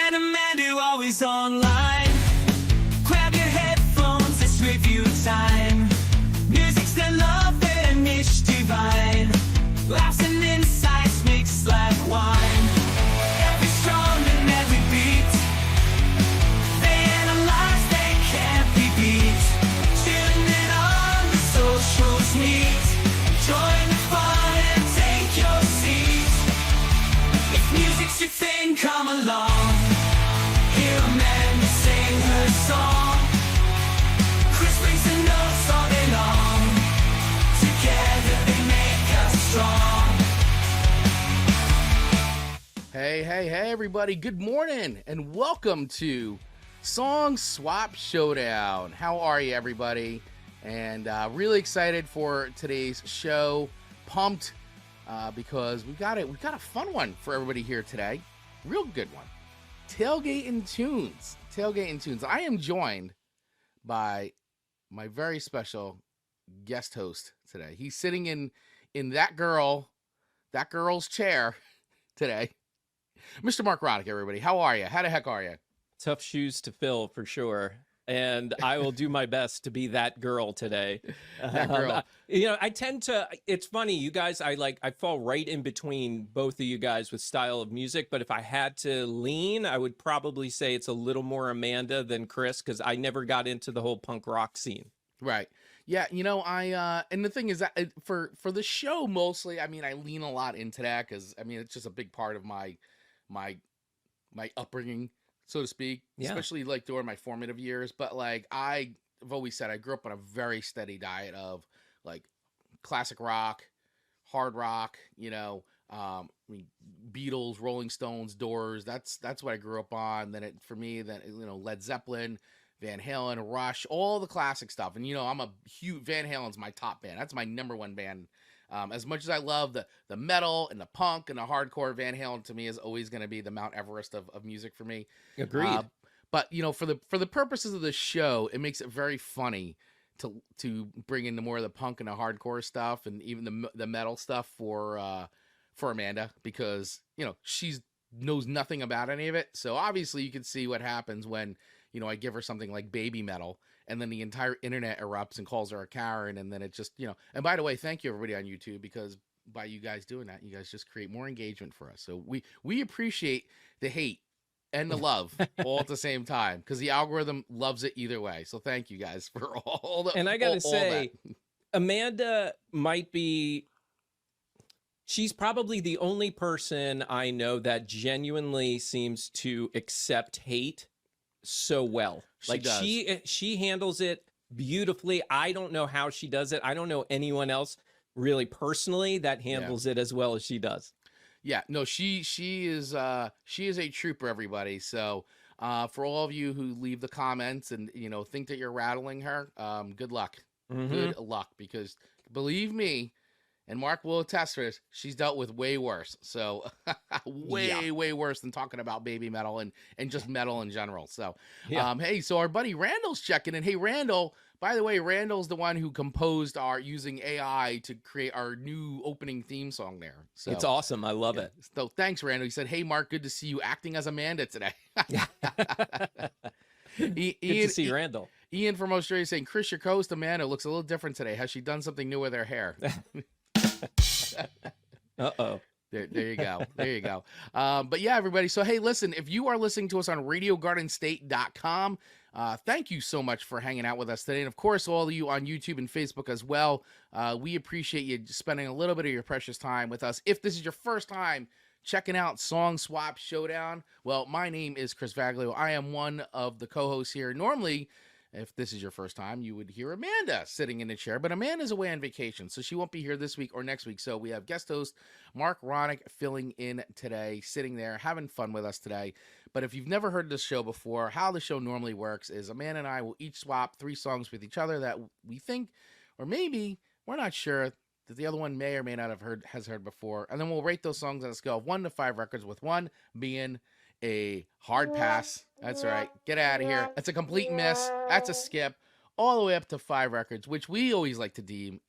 and Amanda always online. Grab your headphones, let's review time. Music's the love and it's divine. Laughs and insights mixed like wine. Every strong and every beat. They analyze, they can't be beat. Tune in on the socials meet. Join the fun and take your seat. If music's your thing, come along. Hear Amanda sing her song. Chris brings the notes all day long. Together they make us strong. Hey, everybody. Good morning and welcome to Song Swap Showdown. How are you, everybody? And really excited for today's show. Pumped because we got a fun one for everybody here today. Real good one. Tailgate and Tunes. I am joined by my very special guest host today. He's sitting in that girl's chair today. Mr. Marc Ronick, everybody. How are you? How the heck are you? Tough shoes to fill for sure. And I will do my best to be that girl today. That girl. I tend to, it's funny, you guys, I fall right in between both of you guys with style of music, but if I had to lean, I would probably say it's a little more Amanda than Chris, because I never got into the whole punk rock scene. Right. Yeah, and the thing is that for the show mostly, I lean a lot into that because, it's just a big part of my upbringing, so to speak, especially like during my formative years. But like I've always said, I grew up on a very steady diet of like classic rock, hard rock, Beatles, Rolling Stones, Doors. That's what I grew up on. Then Led Zeppelin, Van Halen, Rush, all the classic stuff. And I'm a huge Van Halen's my top band. That's my number one band. As much as I love the metal and the punk and the hardcore, Van Halen to me is always going to be the Mount Everest of music for me. Agreed. But for the purposes of the show, it makes it very funny to bring in the more of the punk and the hardcore stuff and even the metal stuff for Amanda, because she knows nothing about any of it. So obviously you can see what happens when I give her something like baby metal, and then the entire internet erupts and calls her a Karen, and then it just, and by the way, thank you everybody on YouTube, because by you guys doing that, you guys just create more engagement for us. So we appreciate the hate and the love all at the same time, because the algorithm loves it either way. So thank you guys for all the, and I gotta say, Amanda she's probably the only person I know that genuinely seems to accept hate so well. She handles it beautifully. I don't know how she does it. I don't know anyone else really personally that handles it as well as she does. Yeah, no, she is a trooper, everybody. So for all of you who leave the comments and think that you're rattling her, good luck. Mm-hmm. Good luck, because believe me, and Marc will attest to this, she's dealt with way worse. So way worse than talking about baby metal and just metal in general. So, hey, so our buddy Randall's checking in. Hey, Randall, by the way, Randall's the one who composed using AI to create our new opening theme song there. So it's awesome. I love it. So thanks, Randall. He said, hey, Marc, good to see you acting as Amanda today. Good to see Randall. Ian from Australia is saying, Chris, your co-host Amanda looks a little different today. Has she done something new with her hair? Uh-oh. There you go. But yeah, everybody. So, hey, listen, if you are listening to us on RadioGardenState.com, thank you so much for hanging out with us today. And of course, all of you on YouTube and Facebook as well. We appreciate you spending a little bit of your precious time with us. If this is your first time checking out Song Swap Showdown, well, my name is Chris Vaglio. I am one of the co-hosts here. Normally, if this is your first time, you would hear Amanda sitting in the chair, but Amanda's away on vacation, so she won't be here this week or next week. So we have guest host Marc Ronick filling in today, sitting there, having fun with us today. But if you've never heard this show before, how the show normally works is Amanda and I will each swap 3 songs with each other that we think, or maybe we're not sure, that the other one may or may not have heard before. And then we'll rate those songs on a scale of 1 to 5 records, with 1 being a hard pass. That's right. Get out of here. That's a complete miss. That's a skip. All the way up to 5 records, which we always like to deem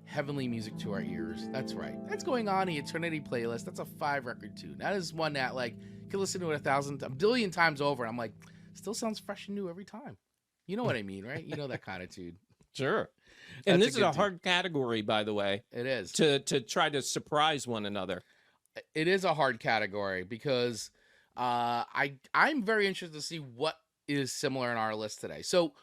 heavenly music to our ears. That's right. That's going on the Eternity playlist. That's a 5-record tune. That is one that, like, you can listen to it a billion times over. And I'm like, still sounds fresh and new every time. You know what I mean, right? You know that kind of tune. Sure. And this is a hard category, by the way. It is. To try to surprise one another. It is a hard category because I'm very interested to see what is similar in our list today. So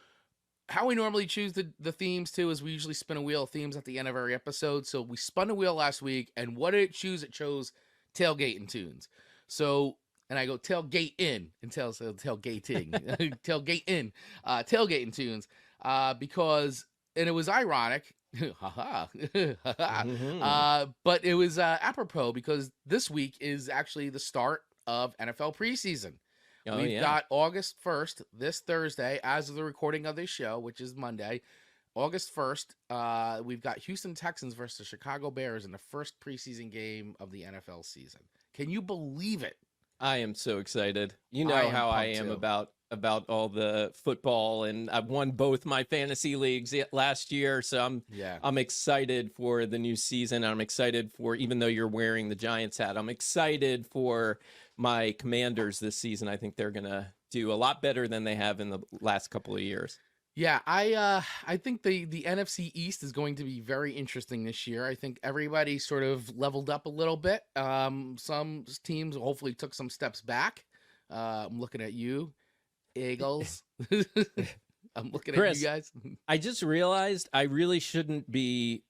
how we normally choose the themes too is we usually spin a wheel of themes at the end of every episode. So we spun a wheel last week, and what did it choose? It chose tailgate and tunes. So, and I go tailgate in and tailgating, tailgate in, tailgate and tunes, because, and it was ironic. But it was apropos because this week is actually the start of NFL preseason. We've got August 1st, this Thursday, as of the recording of this show, which is Monday, August 1st. We've got Houston Texans versus the Chicago Bears in the first preseason game of the NFL season. Can you believe it? I am so excited. You know how I am about all the football, and I've won both my fantasy leagues last year, so I'm excited for the new season. I'm excited for, even though you're wearing the Giants hat, I'm excited for my Commanders this season. I think they're gonna do a lot better than they have in the last couple of years. Yeah, I think the NFC East is going to be very interesting this year. I think everybody sort of leveled up a little bit. Some teams hopefully took some steps back. I'm looking at you, Eagles. I'm looking at you guys. I just realized I really shouldn't be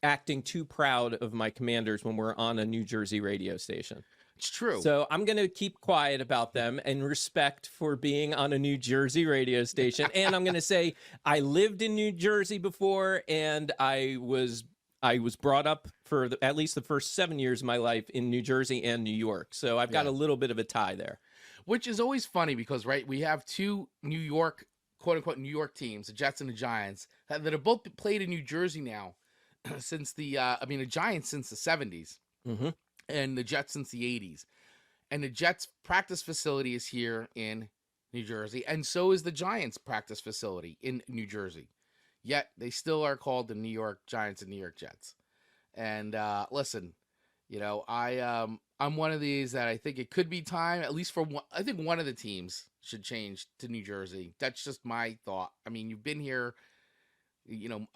acting too proud of my Commanders when we're on a New Jersey radio station. It's true. So I'm going to keep quiet about them and respect for being on a New Jersey radio station. And I'm going to say I lived in New Jersey before, and I was brought up for at least the first 7 years of my life in New Jersey and New York. So I've got a little bit of a tie there. Which is always funny because, right, we have two New York, quote unquote, New York teams, the Jets and the Giants, that have both played in New Jersey now since the Giants since the 70s. Mm-hmm. And the Jets since the 80s. And the Jets practice facility is here in New Jersey. And so is the Giants practice facility in New Jersey. Yet they still are called the New York Giants and New York Jets. And listen, you know, I'm one of these that I think it could be time, at least for one. I think one of the teams should change to New Jersey. That's just my thought. I mean, you've been here, you know,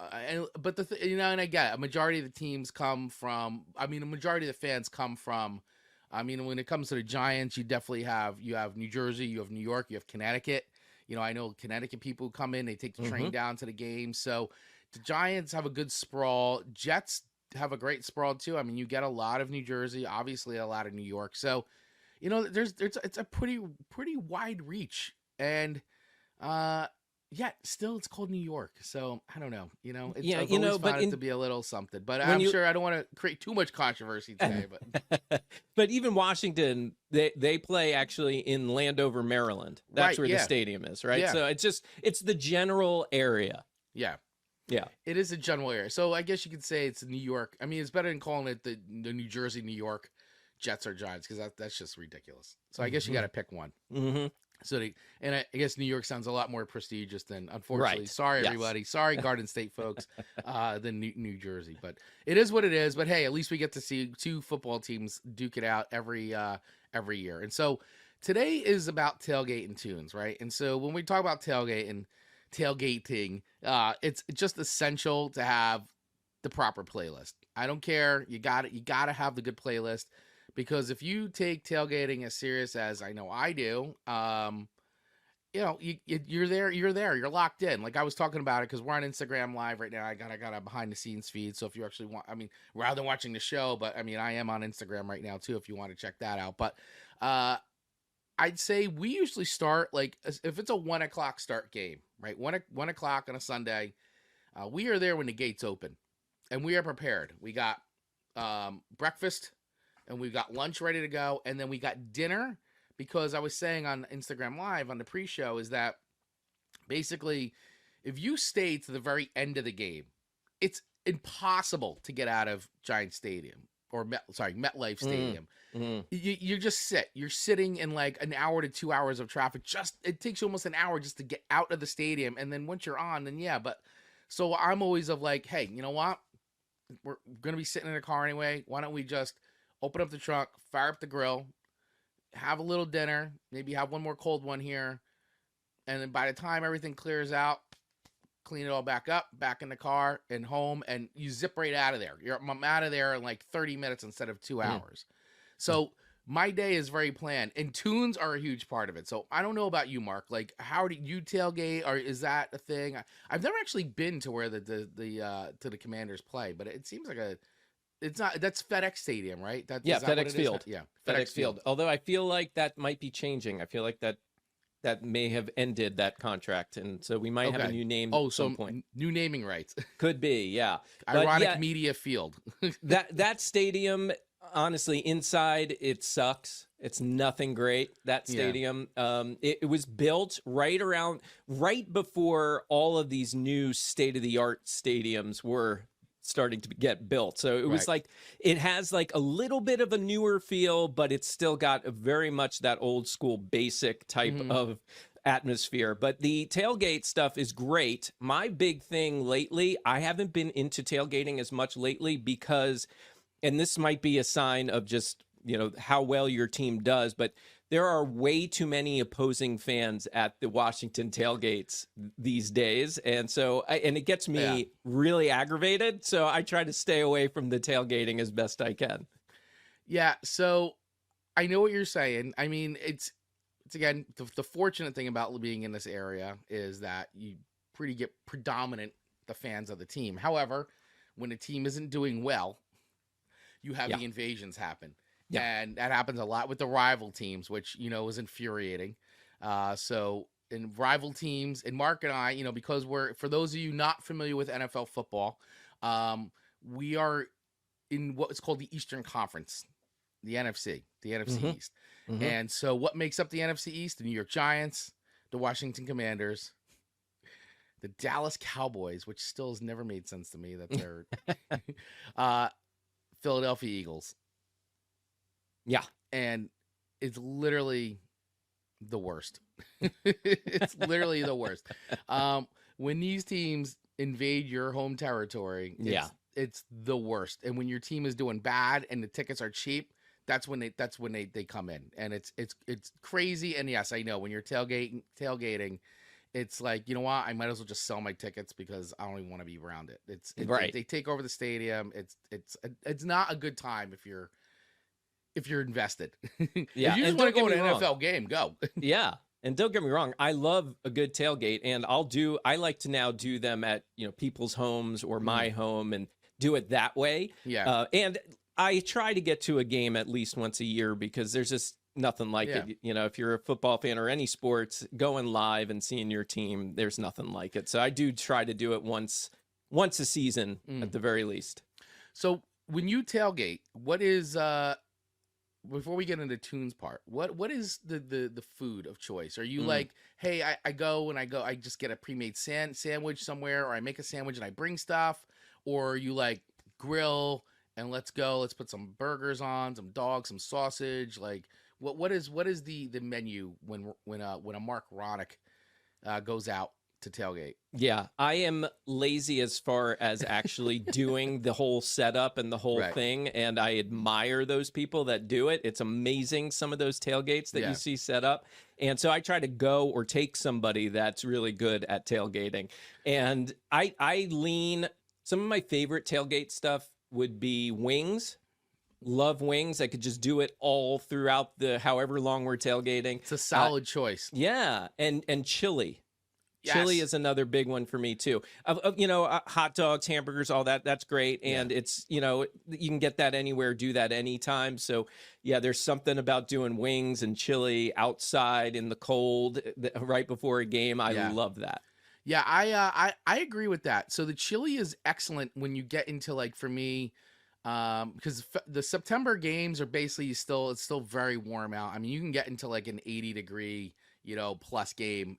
but and I get it. A majority of the teams come from, a majority of the fans come from, when it comes to the Giants, you definitely have New Jersey, you have New York, you have Connecticut. You know, I know Connecticut people come in, they take the train down to the game. So the Giants have a good sprawl. Jets have a great sprawl too. I mean, you get a lot of New Jersey, obviously a lot of New York. So, you know, it's a pretty wide reach. And, yet still it's called New York. So I don't know, you know, I've always found it to be a little something, but I'm sure I don't want to create too much controversy today, but but even Washington, they play actually in Landover, Maryland. That's where the stadium is, right? So it's the general area. Yeah. Yeah. It is a general area. So I guess you could say it's New York. I mean, it's better than calling it the New Jersey, New York Jets or Giants, because that's just ridiculous. So I guess you got to pick one. Mm-hmm. So I guess New York sounds a lot more prestigious than, unfortunately. Right. Sorry, everybody. Sorry, Garden State folks, than New Jersey. But it is what it is. But hey, at least we get to see two football teams duke it out every year. And so today is about tailgate and tunes, right? And so when we talk about tailgating, it's just essential to have the proper playlist. I don't care. You got to have the good playlist. Because if you take tailgating as serious as I know I do, you know, you're there, you're locked in. Like I was talking about it because we're on Instagram Live right now. I got a behind the scenes feed. So if you actually want, rather than watching the show, but I am on Instagram right now too, if you want to check that out. But I'd say we usually start, like, if it's a 1 o'clock start game, right? 1 o'clock on a Sunday, we are there when the gates open and we are prepared. We got breakfast, and we've got lunch ready to go, and then we got dinner, because I was saying on Instagram Live on the pre-show is that basically if you stay to the very end of the game, it's impossible to get out of Giant Stadium or MetLife Stadium. Mm-hmm. You just sit. You're sitting in like an hour to 2 hours of traffic. It takes you almost an hour just to get out of the stadium, and then once you're on, then yeah. But so I'm always of like, hey, you know what? we're gonna be sitting in a car anyway. Why don't we just open up the trunk, fire up the grill, have a little dinner, maybe have one more cold one here, and then by the time everything clears out, clean it all back up, back in the car and home, and you zip right out of there. I'm out of there in like 30 minutes instead of 2 hours. So my day is very planned, and tunes are a huge part of it. So I don't know about you, Mark. Like, how do you tailgate, or is that a thing? I've never actually been to where the Commanders play, but it seems like it's not. That's FedEx Stadium, right? Yeah, is that FedEx Field. Yeah, FedEx Field. Although I feel like that might be changing. I feel like that may have ended that contract, and so we might have a new name at some point. New naming rights. Could be, yeah. Ironic Media Field. that stadium, honestly, inside it sucks. It's nothing great. That stadium. It was built right before all of these new state-of-the-art stadiums were starting to get built. So it was like, it has like a little bit of a newer feel, but it's still got a very much that old school basic type of atmosphere. But the tailgate stuff is great. My big thing lately, I haven't been into tailgating as much lately because, and this might be a sign of just, how well your team does, but there are way too many opposing fans at the Washington tailgates these days. And so, and it gets me really aggravated. So I try to stay away from the tailgating as best I can. Yeah. So I know what you're saying. I mean, it's again, the fortunate thing about being in this area is that you get predominant the fans of the team. However, when a team isn't doing well, you have the invasions happen. Yeah. And that happens a lot with the rival teams, which, is infuriating. So in rival teams, and Mark and I, because for those of you not familiar with NFL football, we are in what is called the Eastern Conference, the NFC East. And so what makes up the NFC East? The New York Giants, the Washington Commanders, the Dallas Cowboys, which still has never made sense to me that they're Philadelphia Eagles. Yeah. And it's literally the worst. It's literally the worst. When these teams invade your home territory, it's the worst. And when your team is doing bad and the tickets are cheap, that's when they come in. And it's crazy. And yes, I know when you're tailgating, it's like, you know what? I might as well just sell my tickets because I don't even want to be around it. They take over the stadium. It's not a good time if you're invested. Yeah. If you just want to go to an NFL game, go. Yeah. And don't get me wrong, I love a good tailgate, and I like to now do them at, people's homes or my home and do it that way. Yeah. And I try to get to a game at least once a year because there's just nothing like it. If you're a football fan or any sports, going live and seeing your team, there's nothing like it. So I do try to do it once a season at the very least. So when you tailgate, what is before we get into tunes part, what is the food of choice? Are you like, hey, I just get a pre-made sandwich somewhere, or I make a sandwich and I bring stuff, or are you like grill and let's put some burgers on, some dogs, some sausage? Like what is the menu when a Marc Ronick goes out to tailgate? Yeah, I am lazy as far as actually doing the whole setup and the whole thing, and I admire those people that do it. It's amazing, some of those tailgates that you see set up. And so I try to go or take somebody that's really good at tailgating. And I lean, some of my favorite tailgate stuff would be wings. Love wings. I could just do it all throughout the however long we're tailgating. It's a solid choice. Yeah, and chili. Yes. Chili is another big one for me too. Hot dogs, hamburgers, all that. That's great, and it's you can get that anywhere, do that anytime. So yeah, there's something about doing wings and chili outside in the cold right before a game. I love that. Yeah, I agree with that. So the chili is excellent when you get into, like, for me, because the September games are basically it's still very warm out. I mean, you can get into like an 80-degree plus game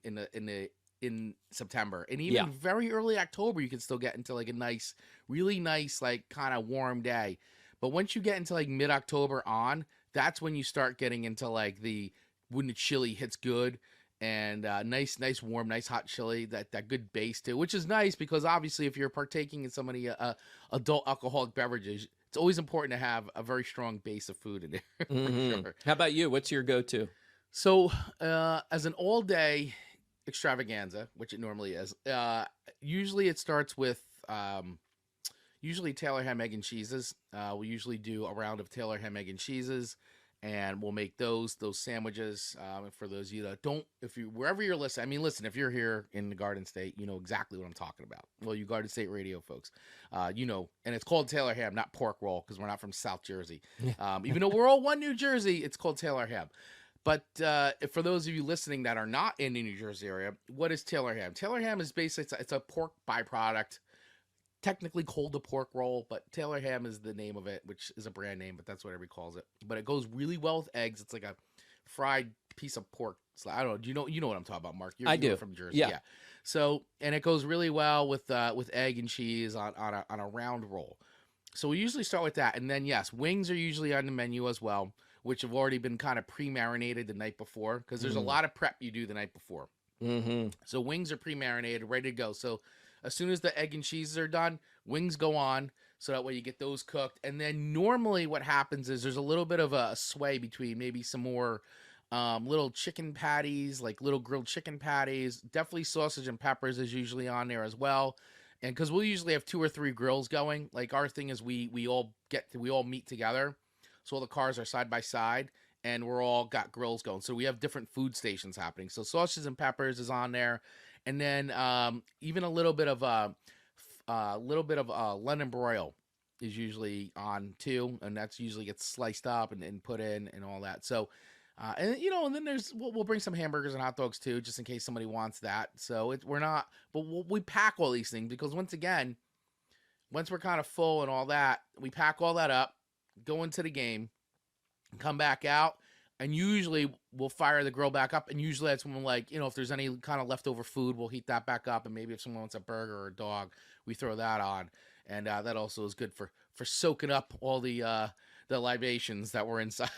in September, and even very early October you can still get into like a really nice like kind of warm day. But once you get into like mid-October on, that's when you start getting into like when the chili hits good, and nice warm, nice hot chili, that good base too, which is nice because obviously if you're partaking in so many adult alcoholic beverages, it's always important to have a very strong base of food in there for sure. How about you? What's your go-to? So as an all-day extravaganza, which it normally is, usually it starts with usually Taylor ham, egg, and cheeses. We usually do a round of Taylor ham, egg, and cheeses, and we'll make those sandwiches. For those of you that don't, wherever you're listening, I mean, listen, if you're here in the Garden State, you know exactly what I'm talking about. Well, you Garden State radio folks, you know, and it's called Taylor ham, not pork roll, because we're not from South Jersey. Even though we're all one New Jersey, it's called Taylor ham. But for those of you listening that are not in the New Jersey area, what is Taylor ham? Taylor ham is basically, it's a pork byproduct, technically called a pork roll, but Taylor ham is the name of it, which is a brand name, but that's what everybody calls it. But it goes really well with eggs. It's like a fried piece of pork. I don't know. You know what I'm talking about, Mark. I do. You're from Jersey. Yeah. So, and it goes really well with egg and cheese on a round roll. So we usually start with that. And then, yes, wings are usually on the menu as well, which have already been kind of pre-marinated the night before, because there's a lot of prep you do the night before. So wings are pre-marinated, ready to go. So as soon as the egg and cheeses are done, wings go on, so that way you get those cooked. And then normally what happens is there's a little bit of a sway between maybe some more little chicken patties, like little grilled chicken patties. Definitely sausage and peppers is usually on there as well. And because we'll usually have 2 or 3 grills going. Like our thing is we all meet together. So all the cars are side by side, and we're all got grills going. So we have different food stations happening. So sausages and peppers is on there. And then even a little bit of London broil is usually on too, and that's usually gets sliced up and put in and all that. So, and you know, and then we'll bring some hamburgers and hot dogs too, just in case somebody wants that. So we pack all these things because once we're kind of full and all that, we pack all that up, go into the game, come back out. And usually we'll fire the grill back up. And usually that's when, like, you know, if there's any kind of leftover food, we'll heat that back up. And maybe if someone wants a burger or a dog, we throw that on. And that also is good for soaking up all the libations that were inside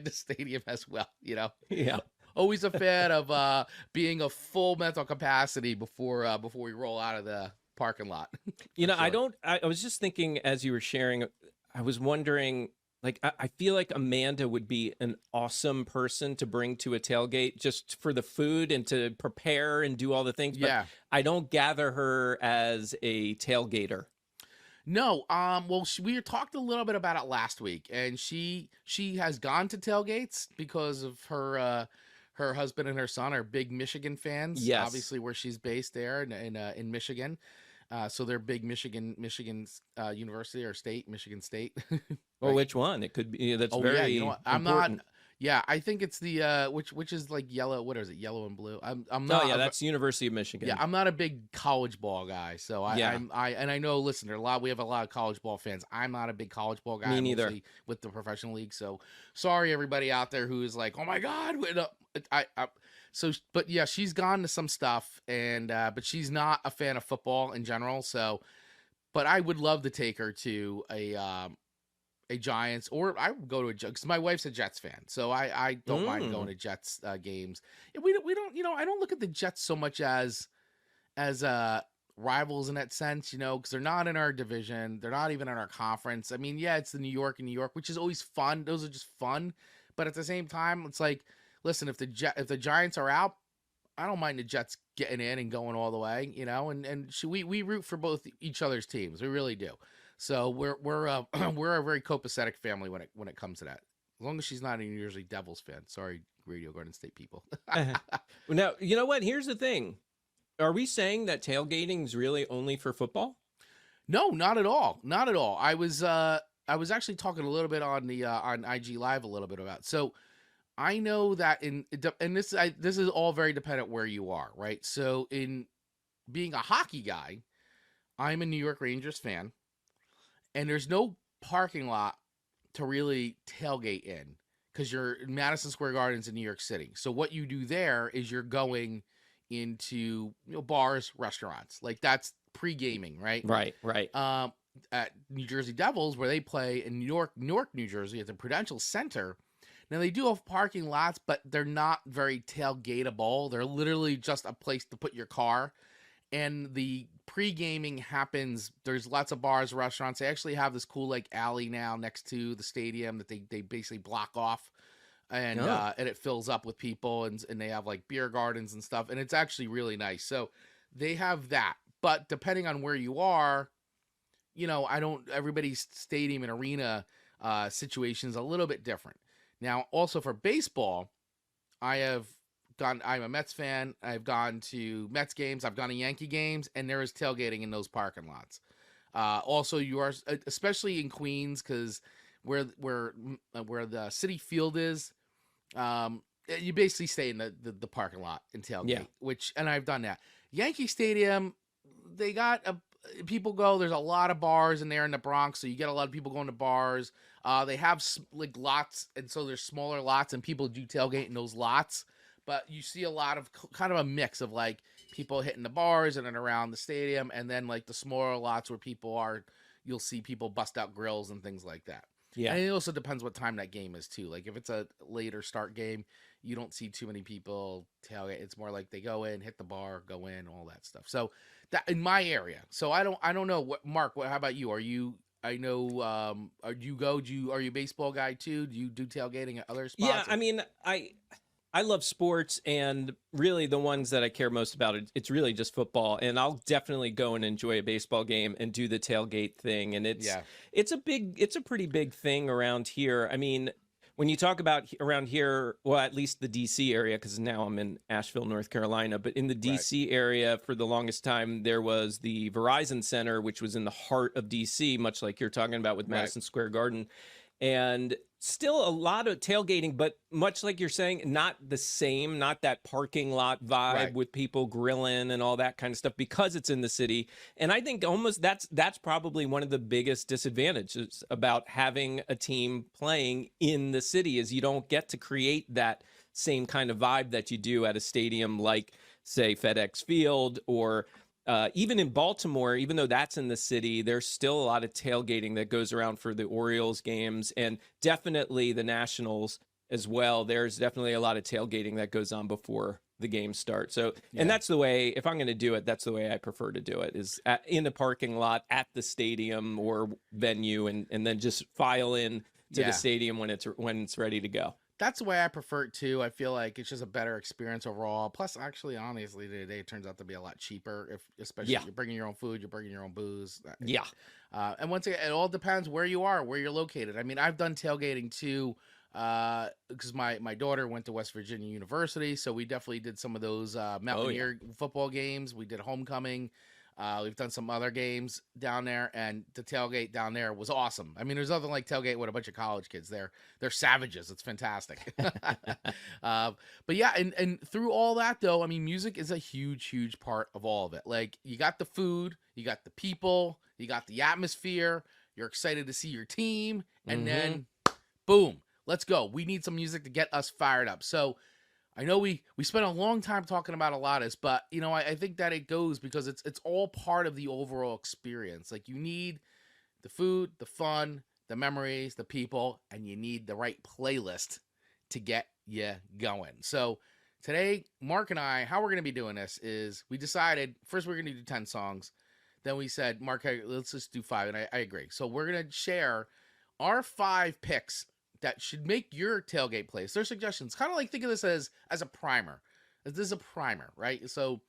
the stadium as well, you know? Yeah. Always a fan of being a full mental capacity before we roll out of the parking lot. You know, sure. I was just thinking as you were sharing, I was wondering, like, I feel like Amanda would be an awesome person to bring to a tailgate just for the food and to prepare and do all the things. But yeah. I don't gather her as a tailgater. No. Well, we talked a little bit about it last week, and she has gone to tailgates because of her husband and her son are big Michigan fans. Yes. Obviously, where she's based there in Michigan. So they're big Michigan's university or state, Michigan State. Well, which one? It could be. That's very. Yeah, you know what? I'm important. not. Yeah, I think it's the which is like yellow. What is it? Yellow and blue. I'm not. Oh yeah, that's University of Michigan. Yeah, I'm not a big college ball guy. So I know. Listen, we have a lot of college ball fans. I'm not a big college ball guy. Me neither. With the professional league. So sorry everybody out there who is like, oh my god. But yeah, she's gone to some stuff, and but she's not a fan of football in general. So, but I would love to take her to a Giants, or I would go to because my wife's a Jets fan, so I don't mind going to Jets games. We don't, you know, I don't look at the Jets so much as rivals in that sense, you know, because they're not in our division, they're not even in our conference. I mean, yeah, it's the New York, which is always fun. Those are just fun, but at the same time, it's like, listen, if the Giants are out, I don't mind the Jets getting in and going all the way, you know, and we root for both each other's teams. We really do. So we're a very copacetic family when it comes to that. As long as she's not a New Jersey Devils fan. Sorry, Radio Garden State people. Now, you know what? Here's the thing. Are we saying that tailgating is really only for football? No, not at all. Not at all. I was actually talking a little bit on the on IG Live a little bit about. So I know that this is all very dependent where you are, right? So in being a hockey guy, I'm a New York Rangers fan, and there's no parking lot to really tailgate in because you're in Madison Square Gardens in New York City. So what you do there is you're going into bars, restaurants, like that's pre-gaming, right? Right. At New Jersey Devils, where they play in Newark, New Jersey, at the Prudential Center, Now they do have parking lots, but they're not very tailgateable. They're literally just a place to put your car. And the pre-gaming happens. There's lots of bars, restaurants. They actually have this cool like alley now next to the stadium that they basically block off, and it fills up with people, and they have like beer gardens and stuff, and it's actually really nice. So they have that. But depending on where you are, everybody's stadium and arena situation is a little bit different. Now, also for baseball, I'm a Mets fan. I've gone to Mets games. I've gone to Yankee games, and there is tailgating in those parking lots. Also, you are, especially in Queens, because where the City Field is, you basically stay in the parking lot and tailgate. And I've done that. Yankee Stadium, they got people go. There's a lot of bars in there in the Bronx, so you get a lot of people going to bars. They have like lots, and so there's smaller lots, and people do tailgate in those lots. But you see a lot of kind of a mix of like people hitting the bars and then around the stadium, and then like the smaller lots where people are, you'll see people bust out grills and things like that. Yeah. And it also depends what time that game is too. Like if it's a later start game, you don't see too many people tailgate. It's more like they go in, hit the bar, go in, all that stuff. So that in my area. So I don't know what Mark, how about you? Are you are you a baseball guy too? Do you do tailgating at other spots? Yeah, I mean, I love sports, and really the ones that I care most about, it's really just football. And I'll definitely go and enjoy a baseball game and do the tailgate thing. And it's a pretty big thing around here. I mean, when you talk about around here, well, at least the DC area, because now I'm in Asheville, North Carolina, but in the DC area for the longest time, there was the Verizon Center, which was in the heart of DC, much like you're talking about with Madison Square Garden. And still a lot of tailgating, but much like you're saying, not the same, not that parking lot vibe with people grilling and all that kind of stuff, because it's in the city. And I think almost that's probably one of the biggest disadvantages about having a team playing in the city, is you don't get to create that same kind of vibe that you do at a stadium like, say, FedEx Field, or even in Baltimore, even though that's in the city, there's still a lot of tailgating that goes around for the Orioles games, and definitely the Nationals as well. There's definitely a lot of tailgating that goes on before the games start. So, and that's the way, if I'm going to do it, that's the way I prefer to do it, is in the parking lot at the stadium or venue, and then just file in to the stadium when it's ready to go. That's the way I prefer it too. I feel like it's just a better experience overall. Plus, actually, honestly, today it turns out to be a lot cheaper. Especially if you're bringing your own food, you're bringing your own booze. And once again, it all depends where you are, where you're located. I mean, I've done tailgating too, because my daughter went to West Virginia University, so we definitely did some of those Mountaineer football games. We did homecoming. We've done some other games down there, and the tailgate down there was awesome. I mean, there's nothing like tailgate with a bunch of college kids. They're savages. It's fantastic. But yeah, and through all that though, I mean, music is a huge part of all of it. Like, you got the food, you got the people, you got the atmosphere, you're excited to see your team, and then boom, let's go. We need some music to get us fired up. So I know we spent a long time talking about a lot of this, but I think that it goes because it's all part of the overall experience. Like, you need the food, the fun, the memories, the people, and you need the right playlist to get you going. So today, Mark and I, how we're going to be doing this is, we decided first we're going to do 10 songs. Then we said, Mark, hey, let's just do 5. And I agree. So we're going to share our 5 picks that should make your tailgate playlist. Their suggestions, kind of like, think of this as a primer. This is a primer, right? So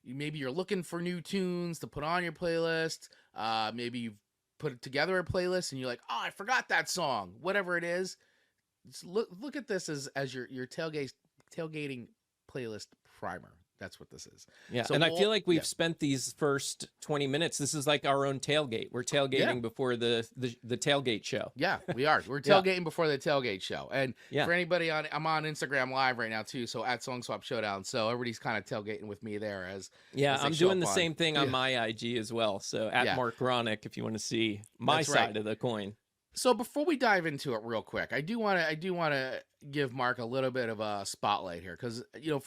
maybe you're looking for new tunes to put on your playlist. Maybe you've put together a playlist and you're like, oh, I forgot that song. Whatever it is, just look at this as your tailgating playlist primer. That's what this is. Yeah, so, and I feel like we've spent these first 20 minutes. This is like our own tailgate. We're tailgating before the tailgate show. Yeah, we are. We're tailgating before the tailgate show. And for anybody I'm on Instagram Live right now too, so at Song Swap Showdown. So everybody's kind of tailgating with me there as I'm doing the same thing on my IG as well. So at Marc Ronick, if you want to see my side of the coin. So before we dive into it real quick, I do want to give Mark a little bit of a spotlight here, because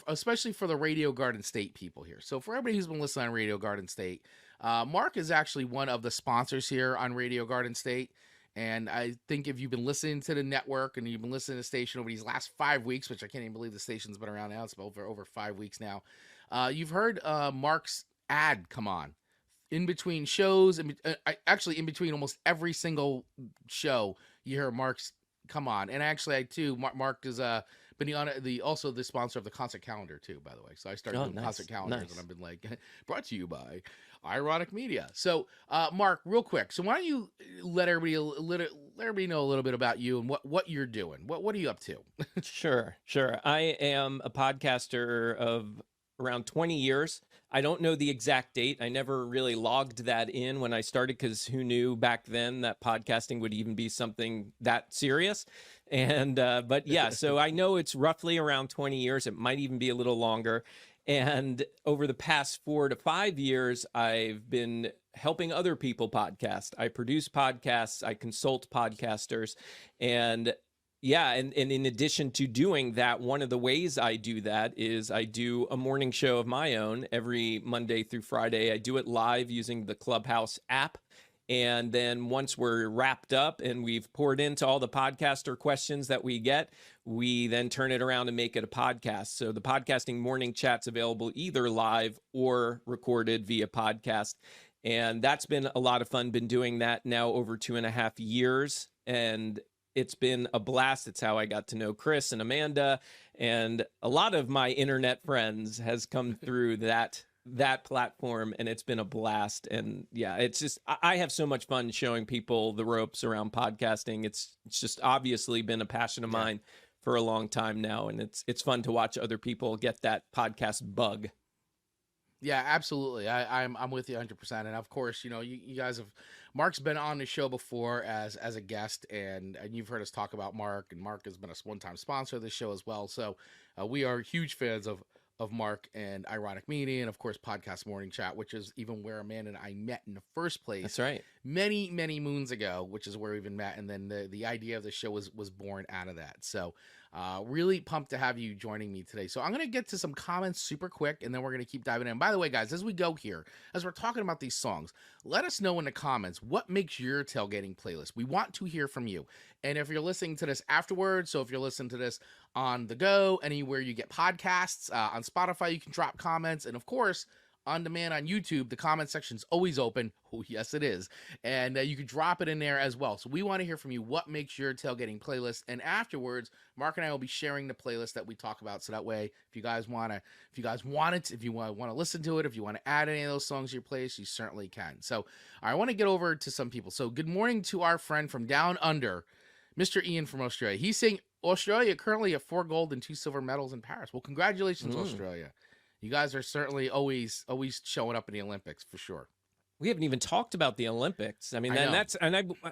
especially for the Radio Garden State people here. So for everybody who's been listening on Radio Garden State, Mark is actually one of the sponsors here on Radio Garden State, And I think if you've been listening to the network and you've been listening to the station over these last 5 weeks, which I can't even believe the station's been around now, it's over 5 weeks now, you've heard Marc's ad come on in between shows. Actually, in between almost every single show, you hear Marc's come on. And actually, Marc is been on also the sponsor of the concert calendar too, by the way. So I started doing concert calendars, and I've been like, brought to you by Ronick Media. So, Marc, real quick. So why don't you let everybody know a little bit about you and what you're doing? What are you up to? Sure. I am a podcaster of around 20 years. I don't know the exact date. I never really logged that in when I started, because who knew back then that podcasting would even be something that serious? And but yeah, so I know it's roughly around 20 years. It might even be a little longer. And over the past 4 to 5 years, I've been helping other people podcast. I produce podcasts, I consult podcasters, and yeah, and in addition to doing that, one of the ways I do that is I do a morning show of my own every Monday through Friday. I do it live using the Clubhouse app. And then once we're wrapped up and we've poured into all the podcaster questions that we get, we then turn it around and make it a podcast. So the podcasting morning chat's available either live or recorded via podcast. And that's been a lot of fun. Been doing that now over 2.5 years. And it's been a blast. It's how I got to know Chris and Amanda, and a lot of my internet friends has come through that platform, and it's been a blast. And yeah, it's just, I have so much fun showing people the ropes around podcasting. It's just obviously been a passion of mine for a long time now, and it's fun to watch other people get that podcast bug. Yeah, absolutely. I'm with you 100%. And of course, you guys have, Marc's been on the show before as a guest, and you've heard us talk about Marc, and Marc has been a one-time sponsor of this show as well. So we are huge fans of Marc and Ironic Media, and of course Podcast Morning Chat, which is even where Amanda and I met in the first place. That's right. Many moons ago, which is where we even met, and then the idea of the show was born out of that. So really pumped to have you joining me today. So I'm going to get to some comments super quick, and then we're going to keep diving in. By the way, guys, as we go here, as we're talking about these songs, let us know in the comments what makes your tailgating playlist. We want to hear from you. And if you're listening to this afterwards, so if you're listening to this on the go, anywhere you get podcasts, on Spotify, you can drop comments. And of course, on demand on YouTube, the comment section's always open. Oh, yes, it is. And you can drop it in there as well. So we want to hear from you what makes your tailgating playlist. And afterwards, Marc and I will be sharing the playlist that we talk about. So that way, if you guys want to listen to it, if you want to add any of those songs to your playlist, you certainly can. So I want to get over to some people. So good morning to our friend from down under, Mr. Ian from Australia. He's saying Australia currently have 4 gold and 2 silver medals in Paris. Well, congratulations, Australia. You guys are certainly always showing up in the Olympics for sure. We haven't even talked about the Olympics. I mean,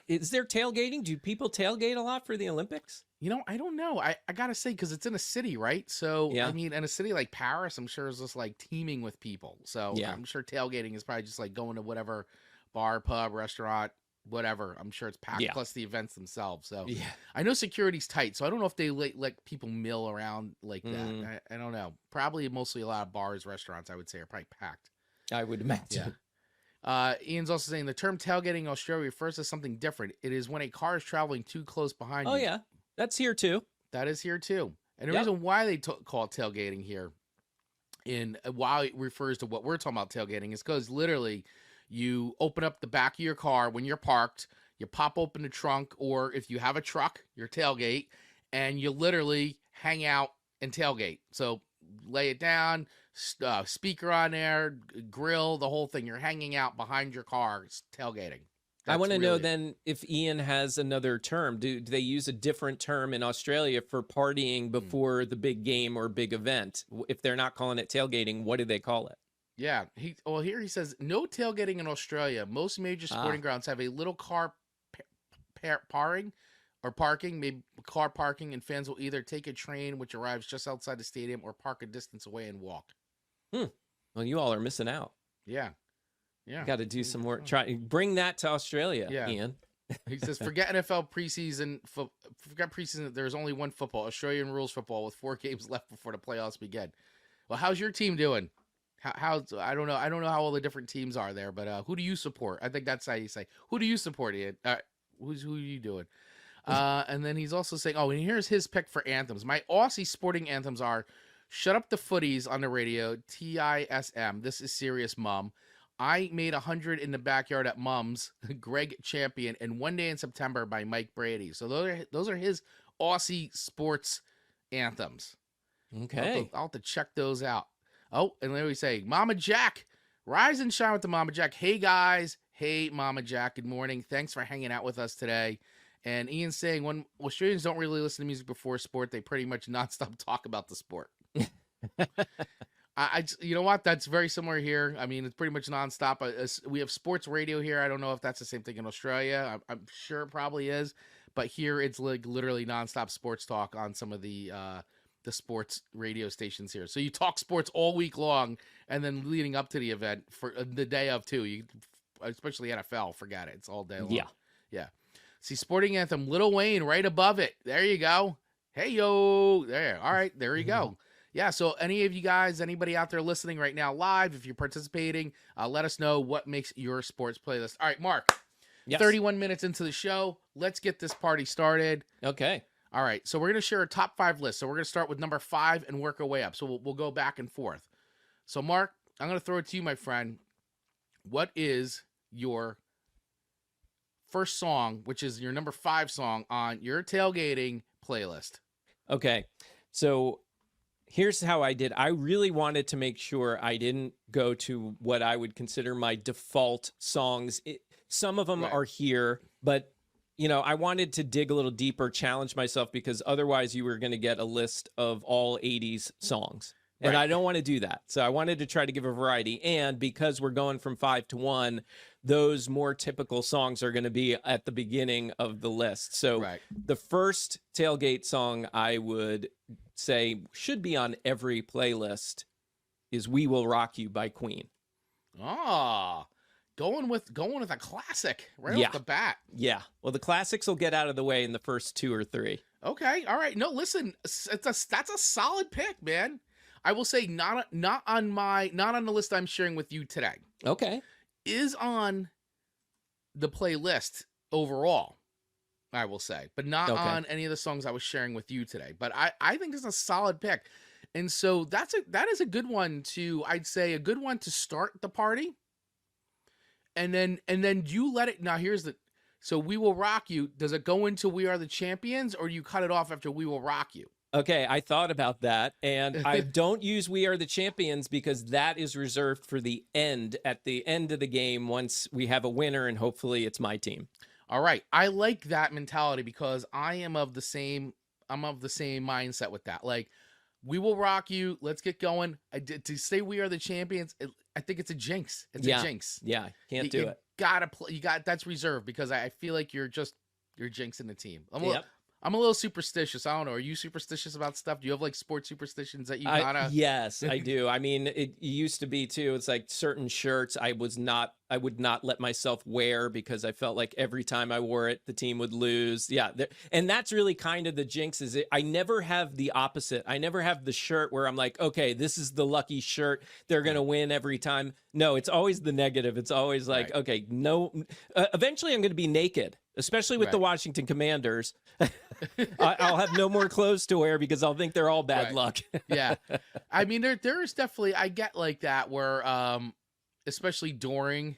is there tailgating? Do people tailgate a lot for the Olympics? I don't know. I gotta say, because it's in a city, right? So yeah. I mean, in a city like Paris, I'm sure it's just like teeming with people. So yeah. I'm sure tailgating is probably just like going to whatever bar, pub, restaurant, whatever. I'm sure it's packed, plus the events themselves. So yeah. I know security's tight, so I don't know if they let people mill around like that. I don't know. Probably mostly a lot of bars, restaurants, I would say, are probably packed. I would imagine. Yeah. Ian's also saying the term tailgating in Australia refers to something different. It is when a car is traveling too close behind you. Oh yeah, that's here too. That is here too. And the reason why they call it tailgating here, and why it refers to what we're talking about tailgating, is because literally, you open up the back of your car when you're parked, you pop open the trunk, or if you have a truck, your tailgate, and you literally hang out and tailgate. So lay it down, speaker on there, grill, the whole thing. You're hanging out behind your car, it's tailgating. I want to know then if Ian has another term. Do they use a different term in Australia for partying before the big game or big event? If they're not calling it tailgating, what do they call it? Yeah. Here he says, no tailgating in Australia. Most major sporting grounds have a little car parking, maybe car parking, and fans will either take a train, which arrives just outside the stadium, or park a distance away and walk. Well, you all are missing out. Yeah. Got to do some more. Bring that to Australia, Ian. He says, forget NFL preseason. Forget preseason. There's only one football, Australian rules football, with 4 games left before the playoffs begin. Well, how's your team doing? I don't know how all the different teams are there, but who do you support? I think that's how you say. Who do you support, Ian? who are you doing? And then he's also saying, oh, and here's his pick for anthems. My Aussie sporting anthems are Shut Up the Footies on the radio, TISM. This is serious, Mum. I Made 100 in the Backyard at Mum's, Greg Champion, and One Day in September by Mike Brady. So those are his Aussie sports anthems. Okay. I'll have to check those out. Oh, and then we say, Mama Jack, rise and shine with the Mama Jack. Hey, guys. Hey, Mama Jack. Good morning. Thanks for hanging out with us today. And Ian's saying, when Australians don't really listen to music before sport, they pretty much nonstop talk about the sport. You know what? That's very similar here. I mean, it's pretty much nonstop. We have sports radio here. I don't know if that's the same thing in Australia. I'm sure it probably is. But here it's like literally nonstop sports talk on some of the sports radio stations here. So you talk sports all week long, and then leading up to the event for the day of too. You, especially NFL, forget it. It's all day long. Yeah. See, sporting anthem, Lil Wayne right above it. There you go. Hey, yo. There. All right. There you go. Yeah. So any of you guys, anybody out there listening right now live, if you're participating, let us know what makes your sports playlist. All right, Mark. Yes. 31 minutes into the show. Let's get this party started. Okay. All right. So we're going to share a top 5 list. So we're going to start with number 5 and work our way up. So we'll go back and forth. So, Mark, I'm going to throw it to you, my friend. What is your first song, which is your number 5 song on your tailgating playlist? Okay. So here's how I did. I really wanted to make sure I didn't go to what I would consider my default songs. Some of them are here, but I wanted to dig a little deeper, challenge myself, because otherwise you were going to get a list of all 80s songs. And I don't want to do that. So I wanted to try to give a variety. And because we're going from 5 to 1, those more typical songs are going to be at the beginning of the list. So the first tailgate song I would say should be on every playlist is We Will Rock You by Queen. Ah, going with a classic off the bat. Yeah. Well, the classics will get out of the way in the first 2 or 3. Okay. All right. No, listen, that's a solid pick, man. I will say not on the list I'm sharing with you today. Okay. Is on the playlist overall, I will say, but not on any of the songs I was sharing with you today. But I think it's a solid pick. And so that is a good one I'd say a good one to start the party. And then you let it, now here's so We Will Rock You, does it go into We Are the Champions, or do you cut it off after We Will Rock You? Okay, I thought about that, and I don't use We Are the Champions because that is reserved for the end, at the end of the game, once we have a winner, and hopefully it's my team. All right. I like that mentality because I am of the same mindset with that. Like, We Will Rock You, let's get going. To say We Are the Champions, I think it's a jinx. It's a jinx. Yeah, can't do it. That's reserved because I feel like you're jinxing the team. I'm a little superstitious. I don't know. Are you superstitious about stuff? Do you have like sports superstitions that you gotta? Yes, I do. I mean, it used to be too. It's like certain shirts I would not let myself wear because I felt like every time I wore it, the team would lose. Yeah. And that's really kind of the jinx is I never have the opposite. I never have the shirt where I'm like, okay, this is the lucky shirt. They're going to win every time. No, it's always the negative. It's always like, okay, no, eventually I'm going to be naked, especially with the Washington Commanders. I'll have no more clothes to wear because I'll think they're all bad luck. Yeah. I mean, there is definitely, I get like that where, especially during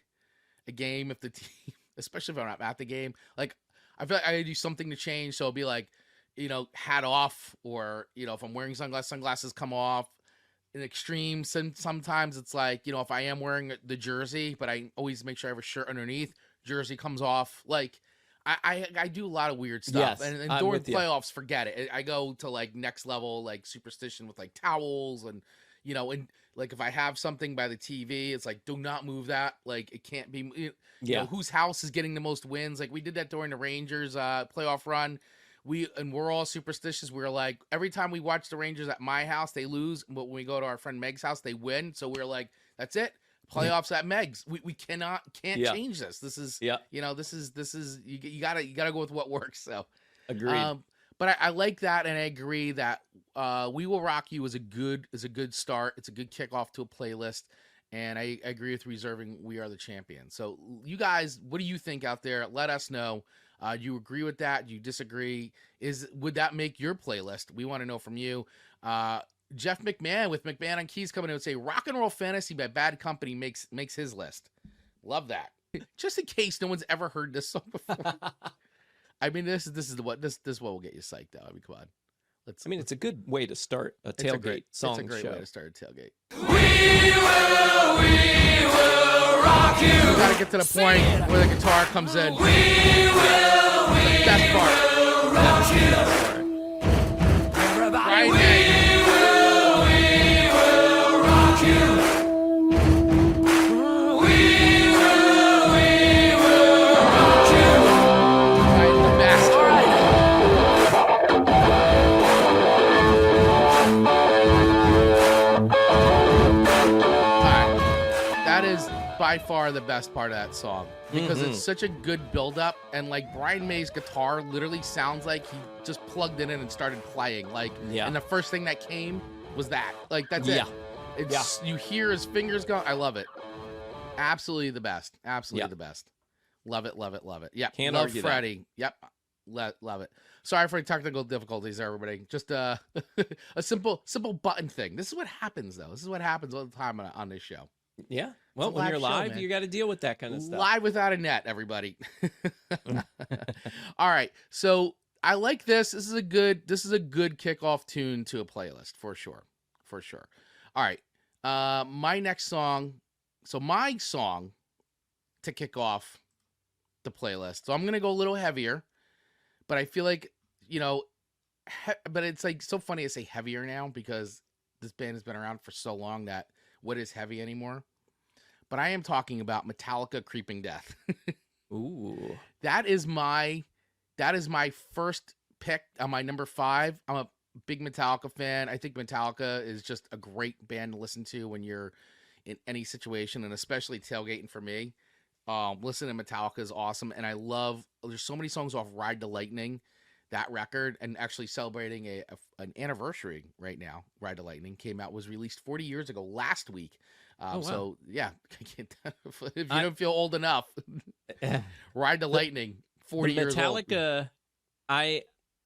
a game, if the team, especially if I'm not at the game, like I feel like I gotta do something to change. So it'll be like, hat off, or, if I'm wearing sunglasses come off. In extremes, sometimes it's like, if I am wearing the jersey, but I always make sure I have a shirt underneath, jersey comes off. Like, I do a lot of weird stuff. Yes, and during playoffs, forget it. I go to like next level, like superstition with like towels and, and like if I have something by the TV, it's like, do not move that. Like it can't be, whose house is getting the most wins. Like we did that during the Rangers playoff run. We're all superstitious. We're like, every time we watch the Rangers at my house, they lose. But when we go to our friend Meg's house, they win. So we're like, that's it. Playoffs at Meg's. We can't change this. This is, this is, you gotta go with what works. So agreed. But I like that. And I agree that We Will Rock You is a good start. It's a good kickoff to a playlist. And I agree with reserving We Are the Champions. So you guys, what do you think out there? Let us know. Do you agree with that? Do you disagree? Would that make your playlist? We want to know from you. Jeff McMahon with McMahon on Keys coming in and say Rock and Roll Fantasy by Bad Company makes his list. Love that. Just in case no one's ever heard this song before. I mean, this is what will get you psyched out. I mean, come on. It's a good way to start a tailgate song show. It's a great way to start a tailgate. We will rock you. We gotta get to the point where the guitar comes in. We will rock you. Everybody, we will rock you. We will rock you. The best. All right. That is by far the best part of that song because it's such a good build-up, and like Brian May's guitar literally sounds like he just plugged it in and started playing. And the first thing that came was that. Like that's it. You hear his fingers go. I love it. Absolutely the best. Absolutely the best. Love it. Love it. Love it. Yeah. Can't love argue Freddie. Yep. Love it. Sorry for the technical difficulties there, everybody. Just a simple button thing. This is what happens though. This is what happens all the time on this show. Yeah. Well, when you're live, you got to deal with that kind of stuff. Live without a net, everybody. All right. So I like this. This is a good kickoff tune to a playlist for sure. For sure. All right. My next song. So my song to kick off the playlist. So I'm going to go a little heavier, but I feel like, but it's like so funny to say heavier now because this band has been around for so long that what is heavy anymore? But I am talking about Metallica Creeping Death. Ooh. That is my first pick on my number 5. I'm a big Metallica fan. I think Metallica is just a great band to listen to when you're in any situation, and especially tailgating for me. Listening to Metallica is awesome, and there's so many songs off Ride the Lightning, that record, and actually celebrating an anniversary right now. Ride the Lightning was released 40 years ago last week. Wow. So yeah, if you don't feel old enough, Ride the Lightning, 40 years old. Metallica,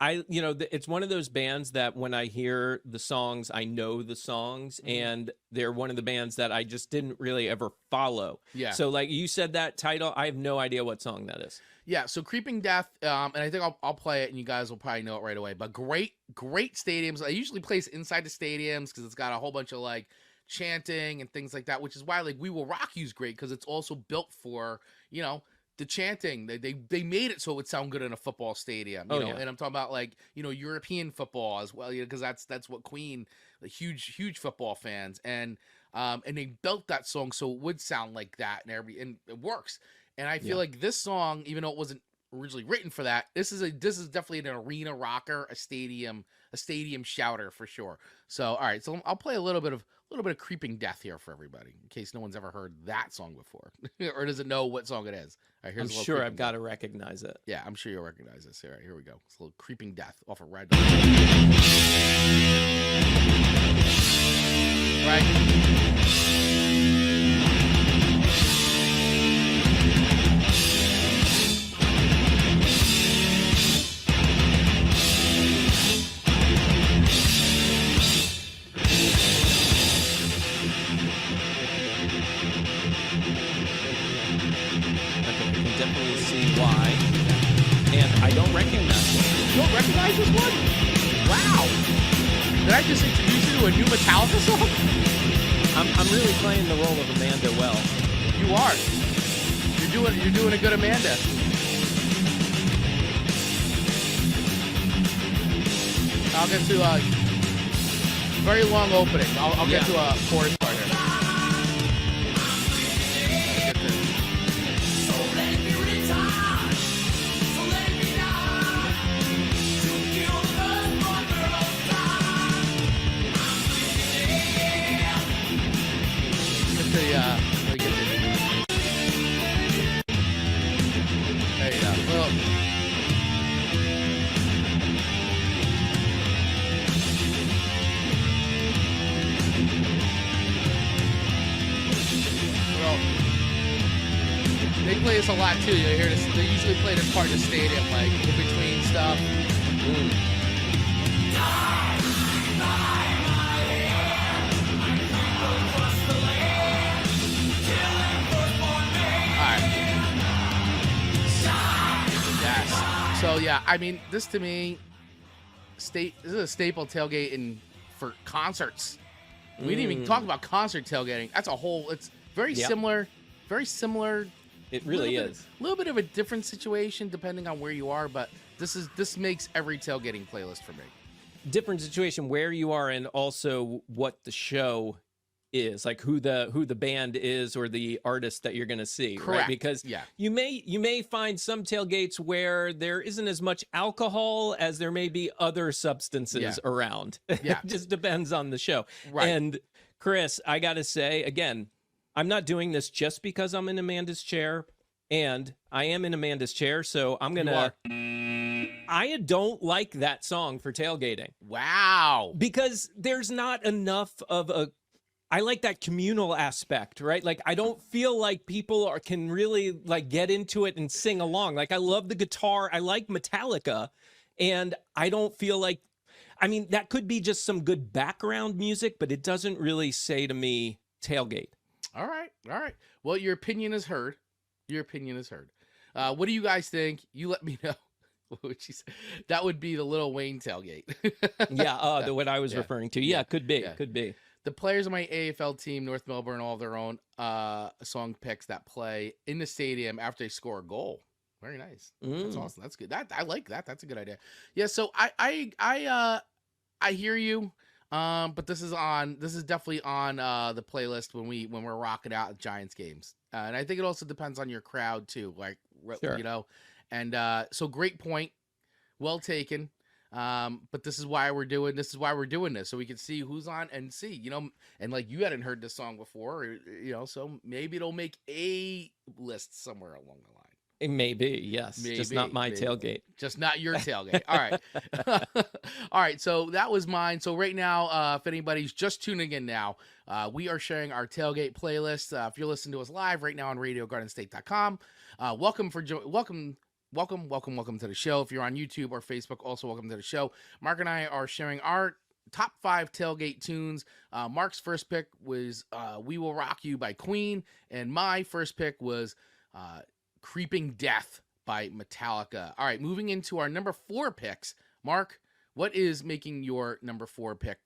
it's one of those bands that when I hear the songs, I know the songs, and they're one of the bands that I just didn't really ever follow. Yeah. So like you said that title, I have no idea what song that is. Yeah, so Creeping Death, and I think I'll play it, and you guys will probably know it right away. But great stadiums. I usually place inside the stadiums because it's got a whole bunch of like chanting and things like that, which is why like We Will Rock You's great because it's also built for the chanting. They made it so it would sound good in a football stadium. You know? And I'm talking about like European football as well, because that's what Queen, the huge football fans, and they built that song so it would sound like that, and it works. And I feel like this song, even though it wasn't originally written for that, this is definitely an arena rocker, a stadium shouter for sure. So all right, so I'll play a little bit of Creeping Death here for everybody in case no one's ever heard that song before or doesn't know what song it is. All right, here's I'm sure I've got to recognize it. Yeah, I'm sure you'll recognize this. All right, here we go. It's a little Creeping Death off of Red. Right. I don't recognize it. You don't recognize this one? Wow. Did I just introduce you to a new Metallica song? I'm really playing the role of Amanda well. You are. You're doing a good Amanda. I'll get to a very long opening. I'll get to a chorus part here. There you go. Well, this a lot too. You hear this? They usually play this part of the stadium, like in between stuff. Yes. So yeah, I mean, this to me, this is a staple tailgate for concerts. We didn't even talk about concert tailgating. That's a whole. It's very similar. Very similar. It really is. A little bit of a different situation depending on where you are, but this makes every tailgating playlist for me. Different situation where you are, and also what the show is, like who the band is or the artist that you're going to see. Correct. Right? Because you may find some tailgates where there isn't as much alcohol as there may be other substances around. Yeah. It just depends on the show. Right. And Chris, I got to say again, I'm not doing this just because I'm in Amanda's chair, and I am in Amanda's chair, so I'm going to... I don't like that song for tailgating. Wow. Because there's not enough of a... I like that communal aspect, right? Like, I don't feel like people can really, like, get into it and sing along. Like, I love the guitar. I like Metallica, and I don't feel like... I mean, that could be just some good background music, but it doesn't really say to me tailgate. All right. Well, your opinion is heard. What do you guys think? You let me know. That would be the Lil Wayne tailgate. Yeah, what I was referring to. Yeah, could be. The players of my AFL team, North Melbourne, all have their own song picks that play in the stadium after they score a goal. Very nice. That's awesome. That's good. I like that. That's a good idea. Yeah. So I hear you. But this is definitely on the playlist when we're rocking out at Giants games. And I think it also depends on your crowd too, like you know. And so great point. Well taken. But this is why we're doing this, so we can see who's on and see, you know, and like you hadn't heard this song before, you know, so maybe it'll make a list somewhere along the line. It may be, yes. Just not my tailgate. Just not your tailgate. All right. All right. So that was mine. So right now, if anybody's just tuning in now, we are sharing our tailgate playlist. If you're listening to us live right now on RadioGardenState.com, welcome to the show. If you're on YouTube or Facebook, also welcome to the show. Marc and I are sharing our top 5 tailgate tunes. Marc's first pick was We Will Rock You by Queen, and my first pick was Creeping Death by Metallica. All right, moving into our number 4 picks. Marc, what is making your number 4 pick?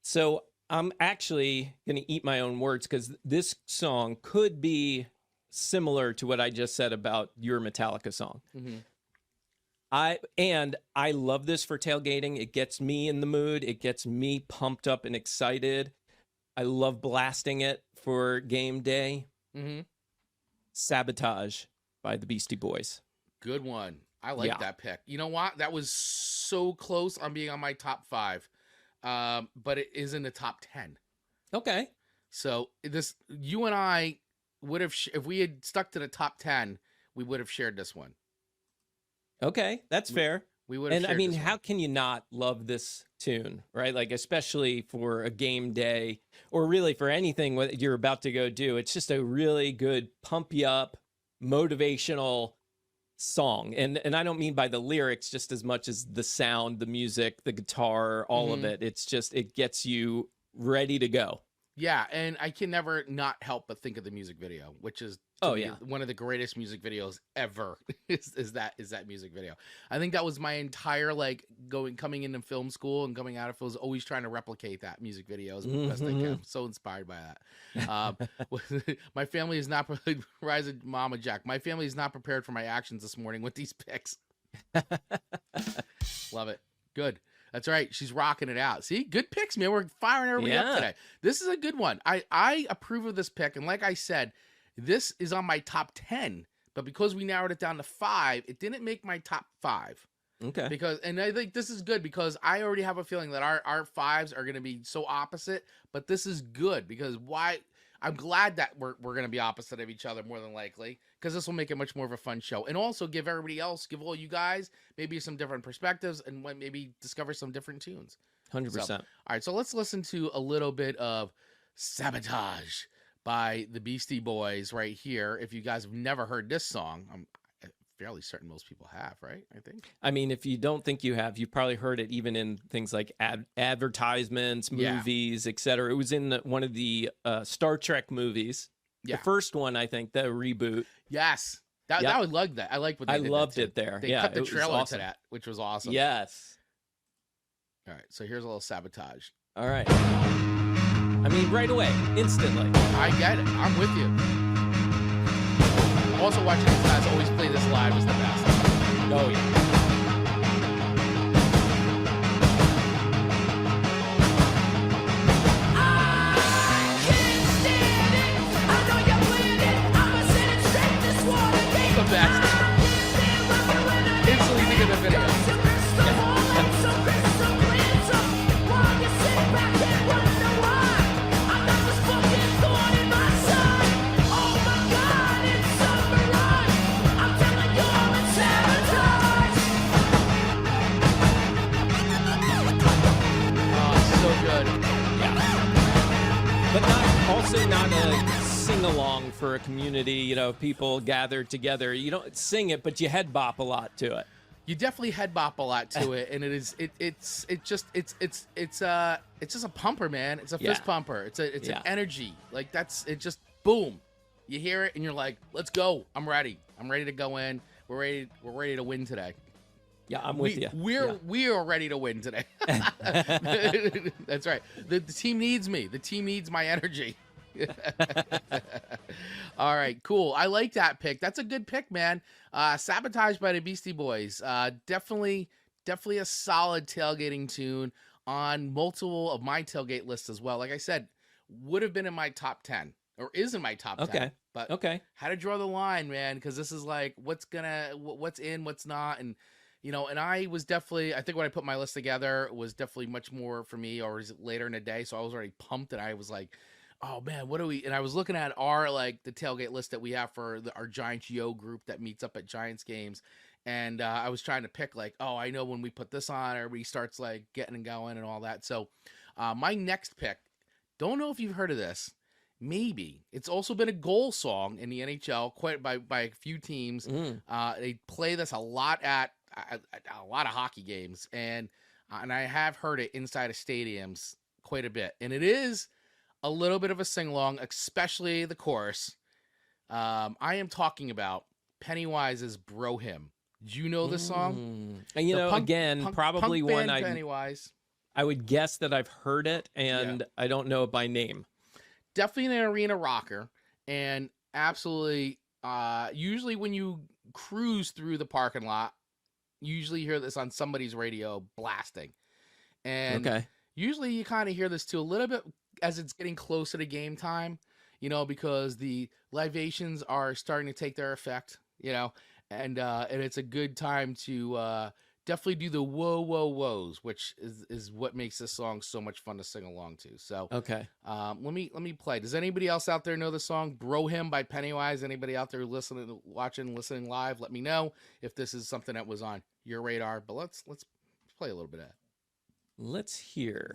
So I'm actually going to eat my own words, because this song could be similar to what I just said about your Metallica song. Mm-hmm. I love this for tailgating. It gets me in the mood. It gets me pumped up and excited. I love blasting it for game day. Mm-hmm. Sabotage by the Beastie Boys. Good one. I like that pick. You know what? That was so close on being on my top 5. But it is in the top 10. Okay. So you and I would have, if we had stuck to the top 10, we would have shared this one. Okay, that's fair. We would have. And I mean, how can you not love this tune, right? Like, especially for a game day, or really for anything what you're about to go do. It's just a really good pump you up, motivational song. And I don't mean by the lyrics just as much as the sound, the music, the guitar, all of it. It's just, it gets you ready to go. Yeah, and I can never not help but think of the music video, which is one of the greatest music videos ever. is that music video? I think that was my entire coming into film school and coming out of it, was always trying to replicate that music video as best I can. I'm so inspired by that. My family is not Rise of Mama Jack. My family is not prepared for my actions this morning with these picks. Love it. Good. That's right. She's rocking it out. See, good picks, man. We're firing everybody up today. This is a good one. I approve of this pick. And like I said, this is on my top 10. But because we narrowed it down to 5, it didn't make my top 5. Okay. And I think this is good because I already have a feeling that our 5s are going to be so opposite. But this is good because I'm glad that we're going to be opposite of each other more than likely, because this will make it much more of a fun show, and also give all you guys maybe some different perspectives and maybe discover some different tunes. 100%. All right, so let's listen to a little bit of Sabotage by the Beastie Boys right here. If you guys have never heard this song, I'm fairly certain most people have, right? I think. I mean, if you don't think you have, you've probably heard it even in things like advertisements, movies, etc. It was in one of the Star Trek movies. Yeah. The first one, I think, the reboot. Yes. I would love that. I like what they did. I loved it there. They cut the trailer to that, which was awesome. Yes. All right. So here's a little sabotage. All right. I mean, right away, instantly. I get it. I'm with you. Also, watching these guys always play this live is the best. Oh, yeah. The best. Instantly think of the video. Not a sing-along for a community, you know, people gathered together. You don't sing it, but you head bop a lot to it. You definitely head bop a lot to it, and it's just a pumper, man. It's a fist pumper. It's an energy. Like it just boom. You hear it and you're like, let's go. I'm ready. I'm ready to go in. We're ready to win today. Yeah, I'm with you. We are ready to win today. That's right. The team needs me. The team needs my energy. All right, cool. I like that pick. That's a good pick, man. Sabotage by the Beastie Boys. Definitely a solid tailgating tune on multiple of my tailgate lists as well. Like I said, would have been in my top 10 or is in my top 10. But how to draw the line, man, because this is like what's in, what's not, and you know, and I think when I put my list together, it was definitely much more for me, or is it later in the day? So I was already pumped, and I was like, oh man, what do we? And I was looking at the tailgate list that we have for our Giants Yo group that meets up at Giants games, and I was trying to pick like, oh, I know when we put this on, everybody starts like getting and going and all that. So my next pick, don't know if you've heard of this. Maybe it's also been a goal song in the NHL, quite by a few teams. They play this a lot at a lot of hockey games, and I have heard it inside of stadiums quite a bit, and it is a little bit of a sing-along, especially the chorus. I am talking about Pennywise's Bro Hymn. Do you know this song? And you know, probably punk one band Pennywise. I would guess that I've heard it, and I don't know it by name. Definitely an arena rocker, and absolutely, usually when you cruise through the parking lot, you usually hear this on somebody's radio blasting. And usually you kind of hear this too a little bit as it's getting closer to game time, you know, because the libations are starting to take their effect, you know, and it's a good time to definitely do the whoa, whoa, whoas, which is what makes this song so much fun to sing along to. So, let me play. Does anybody else out there know the song Bro Hymn by Pennywise? Anybody out there listening live? Let me know if this is something that was on your radar, but let's play a little bit of that. Let's hear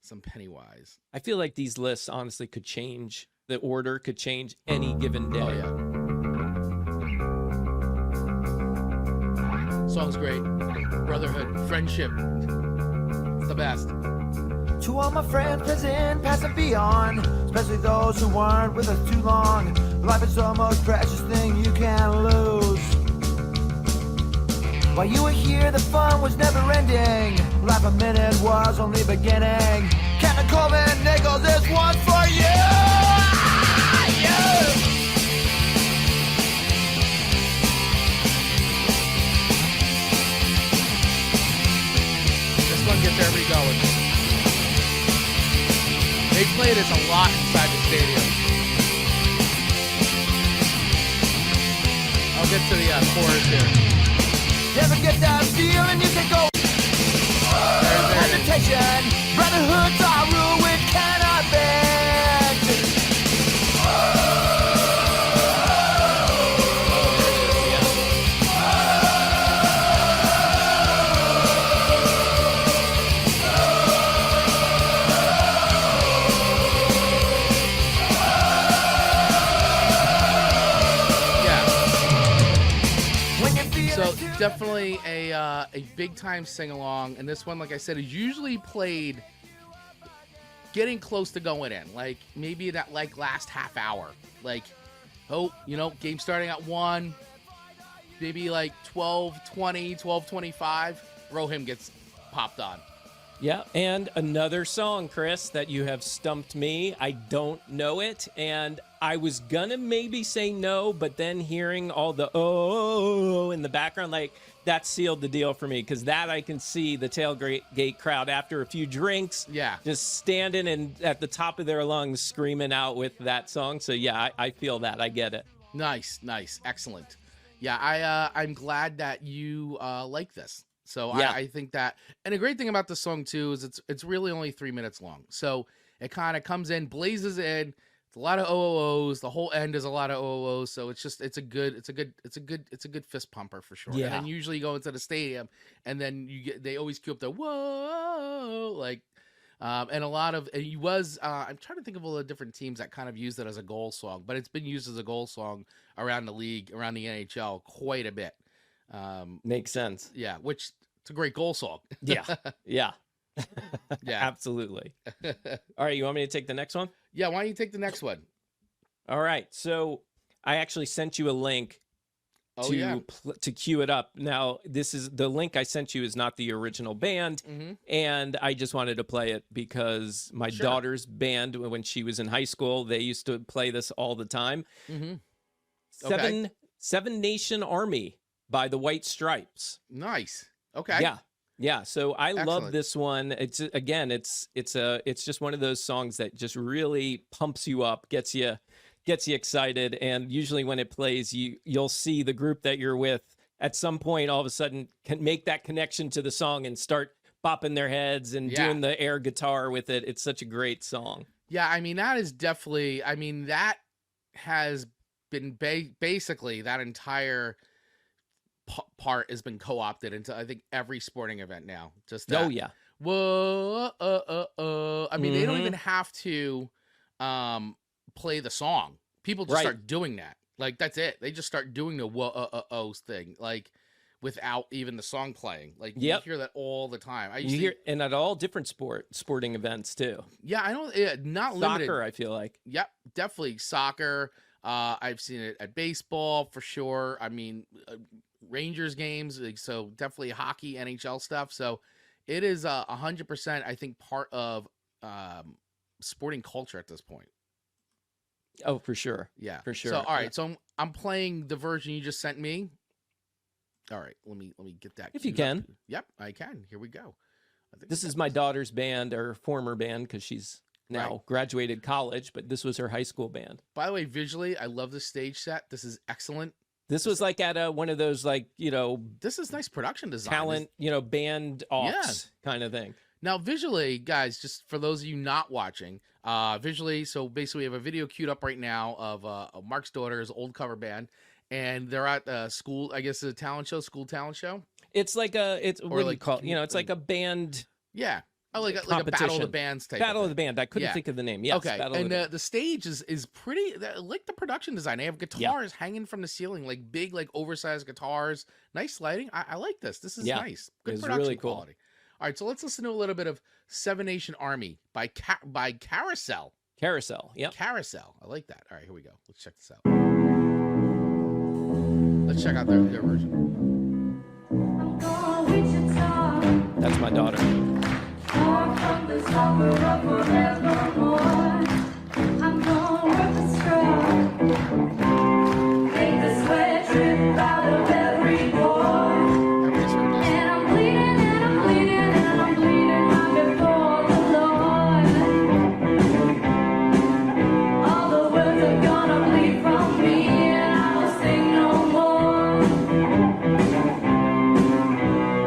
some Pennywise. I feel like these lists honestly could change. The order could change any given day. Oh, yeah. Song's great. Brotherhood, friendship. It's the best. To all my friends present, past and beyond, especially those who weren't with us too long. Life is the most precious thing you can lose. While you were here, the fun was never ending. Life a minute was only beginning. Captain Colvin Nichols, this one for you! This one gets everybody going. They play this a lot inside the stadium. I'll get to the chorus here. Never get that feeling you can go. Hesitation, brotherhoods are ruined, cannot bend. definitely a big time sing along, and this one, like I said, is usually played getting close to going in, like maybe that like last half hour, like game starting at 1, maybe like 12:20, 12:25, Rohim gets popped on. Yeah, and another song, Chris, that you have stumped me. I don't know it, and I was gonna maybe say no, but then hearing all the oh in the background, like that sealed the deal for me, because that I can see the Tailgate crowd after a few drinks, just standing and at the top of their lungs screaming out with that song. So yeah, I feel that. I get it. Nice, excellent. Yeah, I'm glad that you like this. So yeah. I think that, and a great thing about this song too is it's really only 3 minutes long. So it kind of comes in, blazes in. It's a lot of OOOs. The whole end is a lot of OOOs. So it's a good fist pumper for sure. Yeah. And then usually you go into the stadium, and then they always cue up the whoa, like, and a lot of I'm trying to think of all the different teams that kind of use it as a goal song, but it's been used as a goal song around the league, around the NHL quite a bit. Makes sense. Yeah, which it's a great goal song. Yeah. Yeah, absolutely. All right, you want me to take the next one? Yeah, why don't you take the next one? All right, so I actually sent you a link to queue it up. Now, this is the link I sent you is not the original band, and I just wanted to play it because my daughter's band, when she was in high school, they used to play this all the time. Seven Nation Army by the White Stripes. Nice. Okay. Yeah. So I love this one. It's just one of those songs that just really pumps you up, gets you excited. And usually when it plays, you'll see the group that you're with at some point all of a sudden can make that connection to the song and start bopping their heads and doing the air guitar with it. It's such a great song. Yeah, I mean, that is definitely, that has been basically that entire part has been co-opted into, I think, every sporting event now. Just that. Oh yeah. Whoa, I mean, they don't even have to play the song. People just start doing that. Like, that's it. They just start doing the whoa thing, like, without even the song playing. Like, you hear that all the time. And at all different sporting events too. Yeah, I don't. Not limited. Soccer, I feel like. Yep, definitely soccer. I've seen it at baseball for sure. I mean, Rangers games, so definitely hockey, NHL stuff. So it is 100%, I think, part of sporting culture at this point. Oh, for sure. Yeah, for sure. So all right, so I'm playing the version you just sent me. All right, let me get that. If you can. Up. Yep, I can. Here we go. This is my daughter's band, or former band, because she's now graduated college, but this was her high school band. By the way, visually, I love the stage set. This is excellent. This was like at one of those, like, this is nice production design. Talent, band offs kind of thing. Now, visually, guys, just for those of you not watching, visually, so basically we have a video queued up right now of Marc's daughter's old cover band, and they're at a school, I guess, a talent show, school talent show. It's like it's like a band. Yeah. Oh, like a Battle of the Bands type. Battle of the Band. I couldn't think of the name. Yes, okay. And the stage is pretty, like the production design. They have guitars hanging from the ceiling, like big, like oversized guitars. Nice lighting. I like this. This is nice. Good production really cool. Quality. All right, so let's listen to a little bit of Seven Nation Army by Carousel. Carousel. Yep. Carousel. I like that. All right, here we go. Let's check this out. Let's check out their version. That's my daughter. From the summer of forevermore, I'm gonna work the straw, make the sweat drip out of every pore, and I'm bleeding, and I'm bleeding, and I'm bleeding right before the Lord. All the words are gonna bleed from me, and I will sing no more.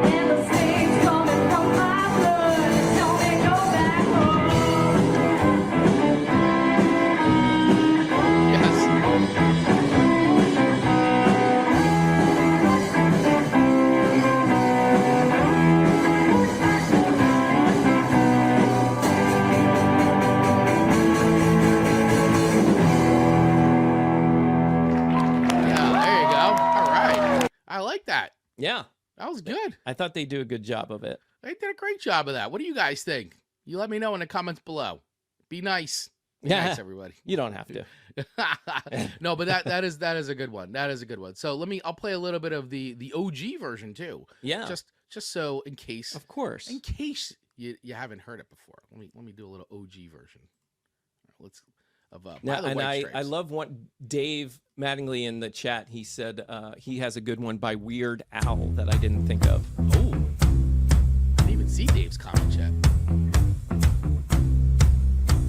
And the stains coming from my blood. Yeah. That was good. I thought they do a good job of it. They did a great job of that. What do you guys think? You let me know in the comments below. Be nice. Be nice, everybody. You don't have to. No, but that is a good one. That is a good one. So I'll play a little bit of the OG version too. Yeah. Just so in case. Of course. In case you haven't heard it before. Let me do a little OG version. Let's now, By the and White I Stripes. love what Dave Mattingly in the chat, he said he has a good one by Weird Al that I didn't think of. Oh. I didn't even see Dave's comment yet.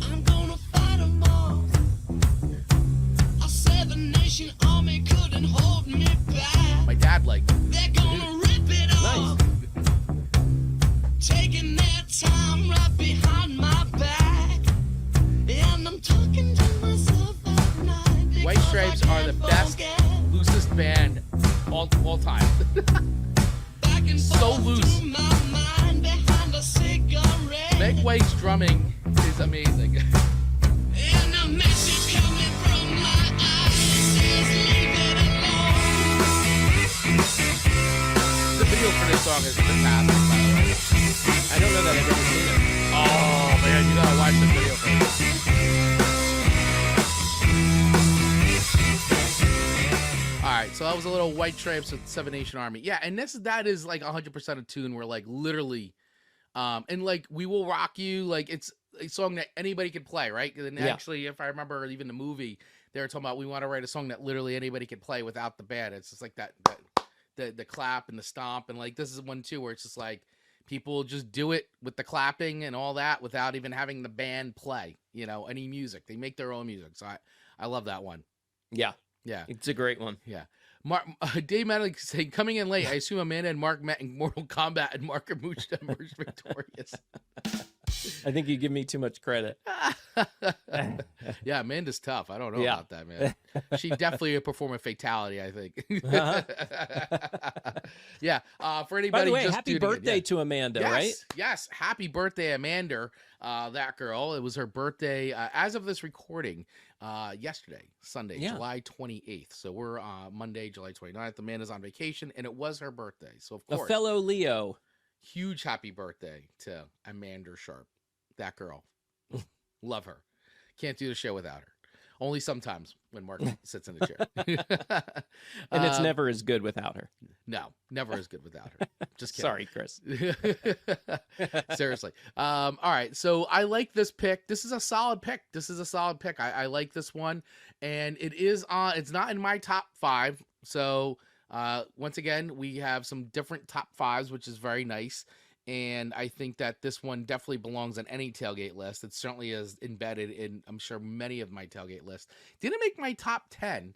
I'm gonna fight 'em all. A 7-nation army couldn't hold me back. My dad liked it. They're gonna rip it off. Taking their time right behind my back. And I'm talking to myself at night. White Stripes are the best, loosest band all time. So loose. Meg White's drumming is amazing. And a message coming from my eyes says leave it alone. The video for this song is fantastic, by the way. I don't know that I've ever seen it. Oh man, you gotta watch the video for this. All right, so that was a little White Stripes with 7-Nation Army. Yeah, and that is like 100% a tune where like literally, and like We Will Rock You, like it's a song that anybody could play, right? And Yeah. actually, if I remember even the movie, they were talking about we want to write a song that literally anybody could play without the band. It's just like the clap and the stomp, and like this is one too where it's just like people just do it with the clapping and all that without even having the band play, any music. They make their own music. So I love that one. Yeah. Yeah. It's a great one. Yeah. Dave Maddox saying, coming in late, I assume Amanda and Mark met in Mortal Kombat and Mark emerged victorious. I think you give me too much credit. Yeah, Amanda's tough. I don't know Yeah. about that, man. She definitely would perform a fatality, I think. Yeah. For anybody, By the way, just happy tuning in, birthday yeah. to Amanda, Yes, right? yes. Happy birthday, Amanda. That girl. It was her birthday as of this recording yesterday, Sunday, Yeah. July 28th. So we're Monday, July 29th. Amanda's on vacation, and it was her birthday. So, of A course, fellow Leo. huge happy birthday to Amanda Sharp. That girl. Love her. Can't do the show without her. Only sometimes when Mark sits in the chair. And it's never as good without her. No, never as good without her. Just kidding. Sorry, Chris. Seriously. All right. So I like this pick. This is a solid pick. I like this one. And it's not in my top 5. So once again, we have some different top 5s, which is very nice. And I think that this one definitely belongs on any tailgate list. It certainly is embedded in, I'm sure, many of my tailgate lists. Didn't make my top 10.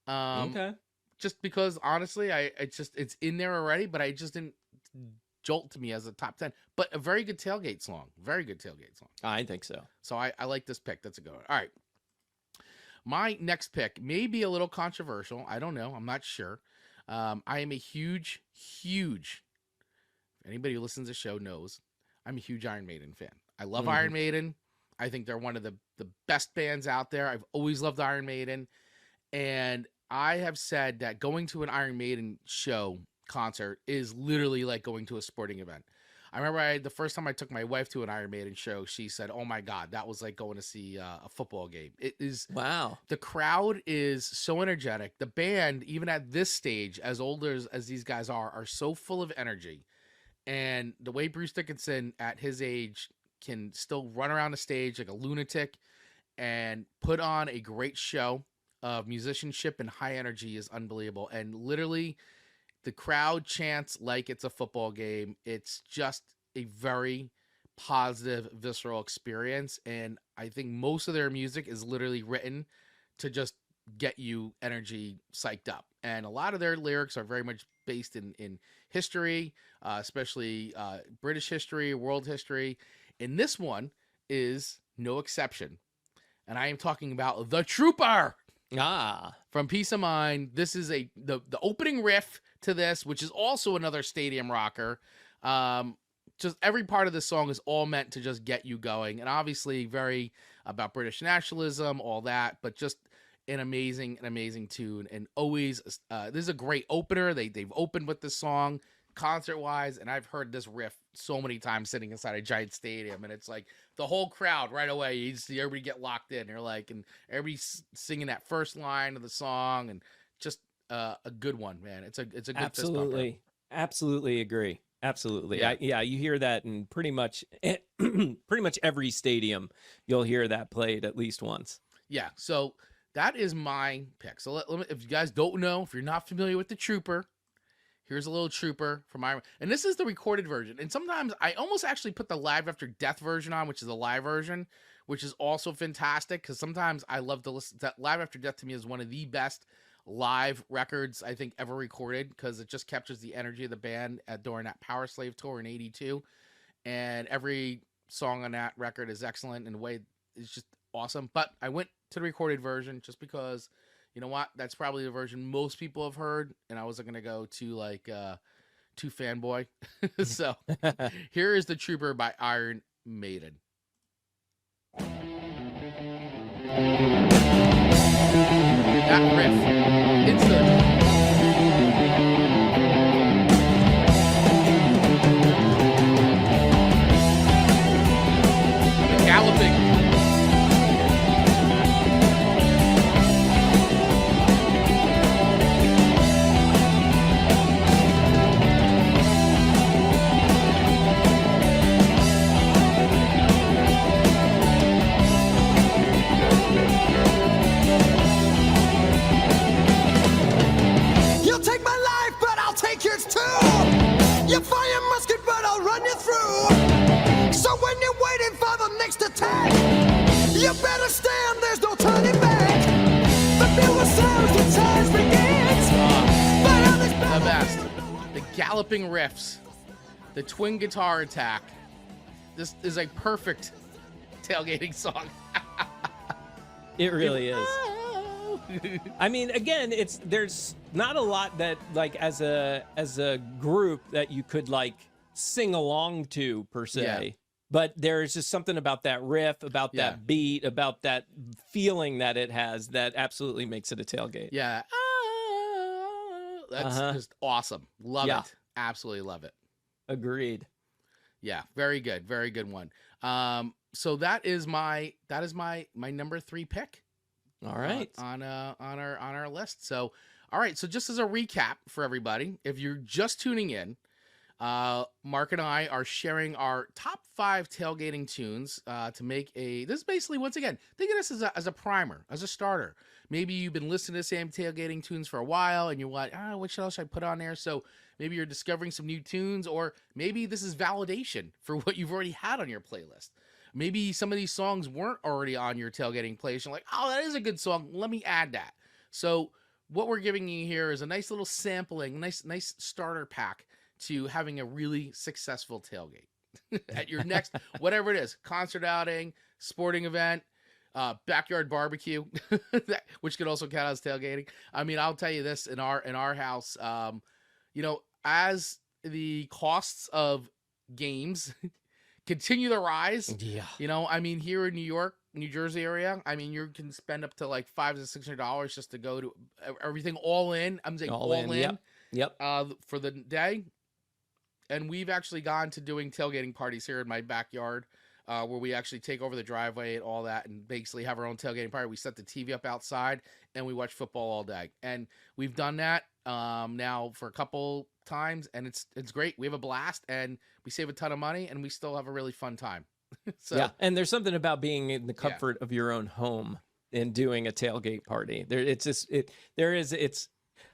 Okay. Just because honestly, it's in there already, but I just didn't jolt to me as a top 10. But a very good tailgate song. Very good tailgate song. I think so. So I like this pick. That's a good one. All right. My next pick may be a little controversial. I don't know. I'm not sure. I am a huge anybody who listens to the show knows I'm a huge Iron Maiden fan. I love Iron Maiden. I think they're one of the best bands out there. I've always loved Iron Maiden. And I have said that going to an Iron Maiden show concert is literally like going to a sporting event. I remember the first time I took my wife to an Iron Maiden show, she said, "Oh my God, that was like going to see a football game." It is. Wow. The crowd is so energetic. The band, even at this stage, as older as these guys are so full of energy. And the way Bruce Dickinson at his age can still run around the stage like a lunatic and put on a great show of musicianship and high energy is unbelievable. And literally the crowd chants like it's a football game. It's just a very positive, visceral experience. And I think most of their music is literally written to just get you energy psyched up. And a lot of their lyrics are very much based in history, especially British history, world history. And this one is no exception. And I am talking about The Trooper. From Peace of Mind. This is the opening riff to this, which is also another stadium rocker. Just every part of this song is all meant to just get you going. And obviously very about British nationalism, all that. But just an amazing tune, and always this is a great opener. They've opened with this song concert wise, and I've heard this riff so many times sitting inside a giant stadium, and it's like the whole crowd right away. You see everybody get locked in. They're like, and everybody's singing that first line of the song, and just a good one, man. It's a good absolutely agree. Absolutely. Yeah. You hear that in pretty much every stadium. You'll hear that played at least once. Yeah. So that is my pick. So let me, if you guys don't know, if you're not familiar with the Trooper, here's a little Trooper from my, and this is the recorded version. And sometimes I almost actually put the Live After Death version on, which is a live version, which is also fantastic. Because sometimes I love to listen to Live After Death. To me is one of the best live records I think ever recorded, because it just captures the energy of the band during that Power Slave tour in '82, and every song on that record is excellent, and the way it's just awesome. But I went to the recorded version just because, you know what, that's probably the version most people have heard, and I wasn't gonna go too fanboy. So here is the Trooper by Iron Maiden. That riff, it's the galloping. You'll take my life, but I'll take yours too. You fire musket, but I'll run you through. So when you're waiting for the next attack, you better stand, there's no turning back. The bugle sounds, the time begins. The best. The galloping riffs, the twin guitar attack. This is a perfect tailgating song. It really is. I mean, again, there's not a lot that, like, as a group that you could like sing along to per se. Yeah. But there's just something about that riff, about Yeah. that beat, about that feeling that it has that absolutely makes it a tailgate. Yeah. That's just awesome. Love Yeah. it. Absolutely love it. Agreed. Yeah, very good. Very good one. So that is my number 3 pick. All right. On our list. So, all right. So just as a recap for everybody, if you're just tuning in, Mark and I are sharing our top 5 tailgating tunes to make this is basically, once again, think of this as a primer, as a starter. Maybe you've been listening to the same tailgating tunes for a while and you're like, what else should I put on there? So maybe you're discovering some new tunes, or maybe this is validation for what you've already had on your playlist. Maybe some of these songs weren't already on your tailgating playlist. You're like, oh, that is a good song. Let me add that. So what we're giving you here is a nice little sampling, nice starter pack to having a really successful tailgate at your next, whatever it is, concert outing, sporting event, backyard barbecue, which could also count as tailgating. I mean, I'll tell you this, in our house, as the costs of games continue to rise. Yeah. I mean, here in New York, New Jersey area, I mean, you can spend up to like $500 to $600 just to go to everything all in. I'm saying all in. Yep. For the day. And we've actually gone to doing tailgating parties here in my backyard, where we actually take over the driveway and all that, and basically have our own tailgating party. We set the TV up outside and we watch football all day. And we've done that now for a couple times, and it's great. We have a blast, and we save a ton of money, and we still have a really fun time. So yeah, and there's something about being in the comfort of your own home and doing a tailgate party.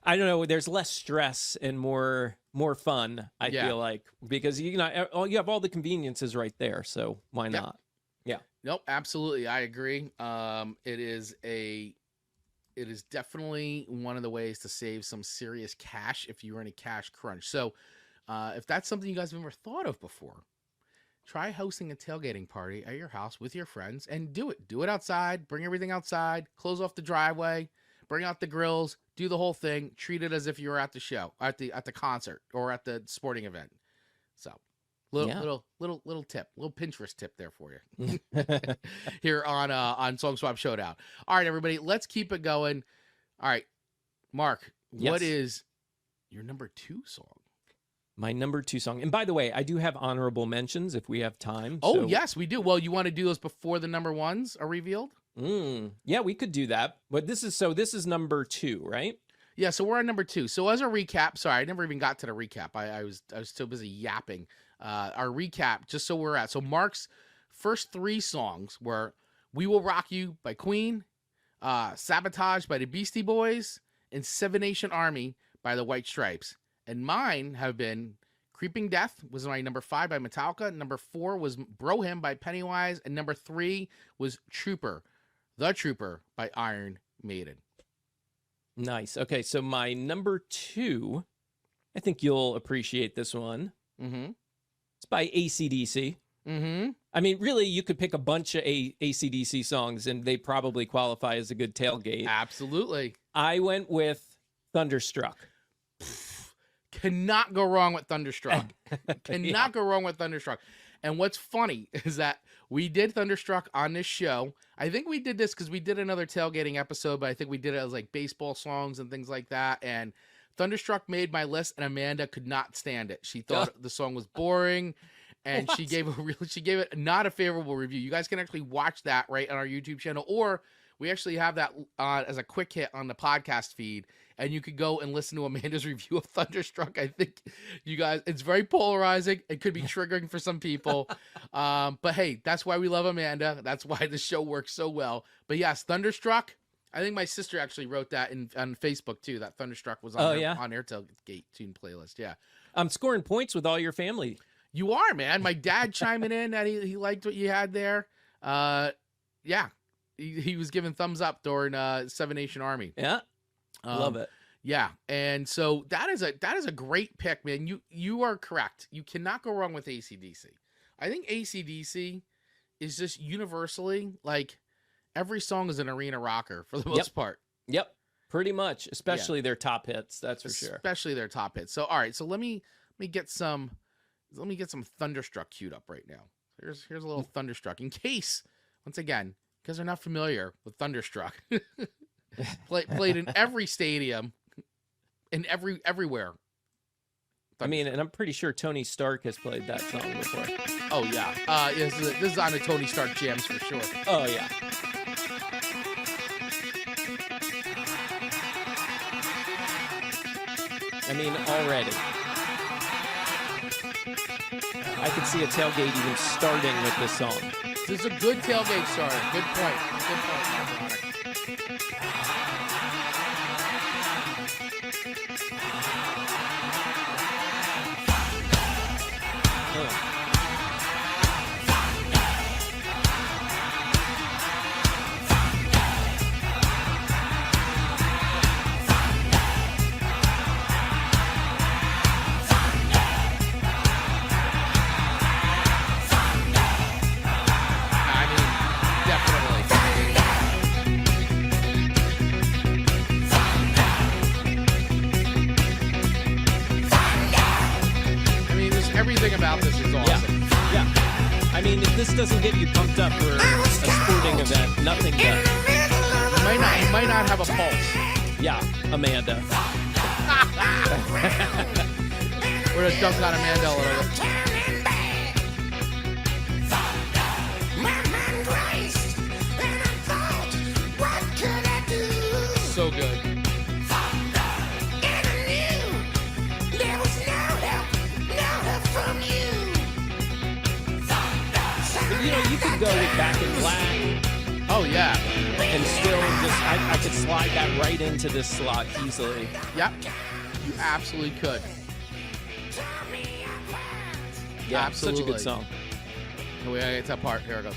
I don't know, there's less stress and more fun, I feel like, because you have all the conveniences right there, so why not? Yeah. Nope, absolutely. I agree. It is definitely one of the ways to save some serious cash if you're in a cash crunch. So if that's something you guys have never thought of before, try hosting a tailgating party at your house with your friends and do it. Do it outside. Bring everything outside. Close off the driveway. Bring out the grills. Do the whole thing. Treat it as if you were at the show, at the concert, or at the sporting event. So Little tip, little Pinterest tip there for you here on Song Swap Showdown. All right, everybody, let's keep it going. All right, Mark, what is your number 2 song? My number 2 song. And by the way, I do have honorable mentions if we have time. Oh, yes, we do. Well, you want to do those before the number 1s are revealed? Yeah, we could do that. But this is number 2, right? Yeah, so we're on number 2. So as a recap, sorry, I never even got to the recap. I was so busy yapping. Our recap, just so we're at. So Mark's first 3 songs were We Will Rock You by Queen, Sabotage by the Beastie Boys, and Seven Nation Army by the White Stripes. And mine have been Creeping Death was my number 5 by Metallica. Number 4 was Bro Hymn by Pennywise. And number 3 was The Trooper by Iron Maiden. Nice. Okay, so my number 2, I think you'll appreciate this one. Mm-hmm. It's by AC/DC. Mm-hmm. I mean, really, you could pick a bunch of AC/DC songs, and they probably qualify as a good tailgate. Absolutely. I went with Thunderstruck. Cannot go wrong with Thunderstruck. Cannot go wrong with Thunderstruck. And what's funny is that we did Thunderstruck on this show. I think we did this because we did another tailgating episode, but I think we did it as like baseball songs and things like that. And Thunderstruck made my list, and Amanda could not stand it. She thought the song was boring, and she gave it not a favorable review. You guys can actually watch that right on our YouTube channel, or we actually have that as a quick hit on the podcast feed, and you could go and listen to Amanda's review of Thunderstruck. I think you guys, it's very polarizing. It could be triggering for some people, but hey, that's why we love Amanda. That's why the show works so well. But yes, Thunderstruck. I think my sister actually wrote that on Facebook too. That Thunderstruck was on their Tailgate Tune playlist. Yeah, I'm scoring points with all your family. You are, man. My dad chiming in that he liked what you had there. Yeah, he was giving thumbs up during Seven Nation Army. Yeah, love it. Yeah, and so that is a great pick, man. You are correct. You cannot go wrong with AC/DC. I think AC/DC is just universally like. Every song is an arena rocker for the most part. Yep, pretty much. Especially their top hits. That's for sure. Especially their top hits. So all right, so let me get some Thunderstruck queued up right now. Here's a little Thunderstruck in case, once again, because they're not familiar with Thunderstruck. Played in every stadium, in everywhere. I mean, and I'm pretty sure Tony Stark has played that song before. Oh yeah, this is on the Tony Stark jams for sure. Oh yeah. I mean, already. I could see a tailgate even starting with this song. This is a good tailgate starter. Good point. Good point, Ronick. Everything about this is awesome. Yeah. I mean, if this doesn't get you pumped up for a sporting event, nothing does. You might not have a pulse. Yeah, Amanda. We're gonna dunk on Amanda a little bit. So good. But, you know, you could go with Back in Black. Oh yeah. And still just, I could slide that right into this slot easily. Yep. You absolutely could. Yeah, absolutely. Such a good song. Oh, yeah, it's that part. Here it goes.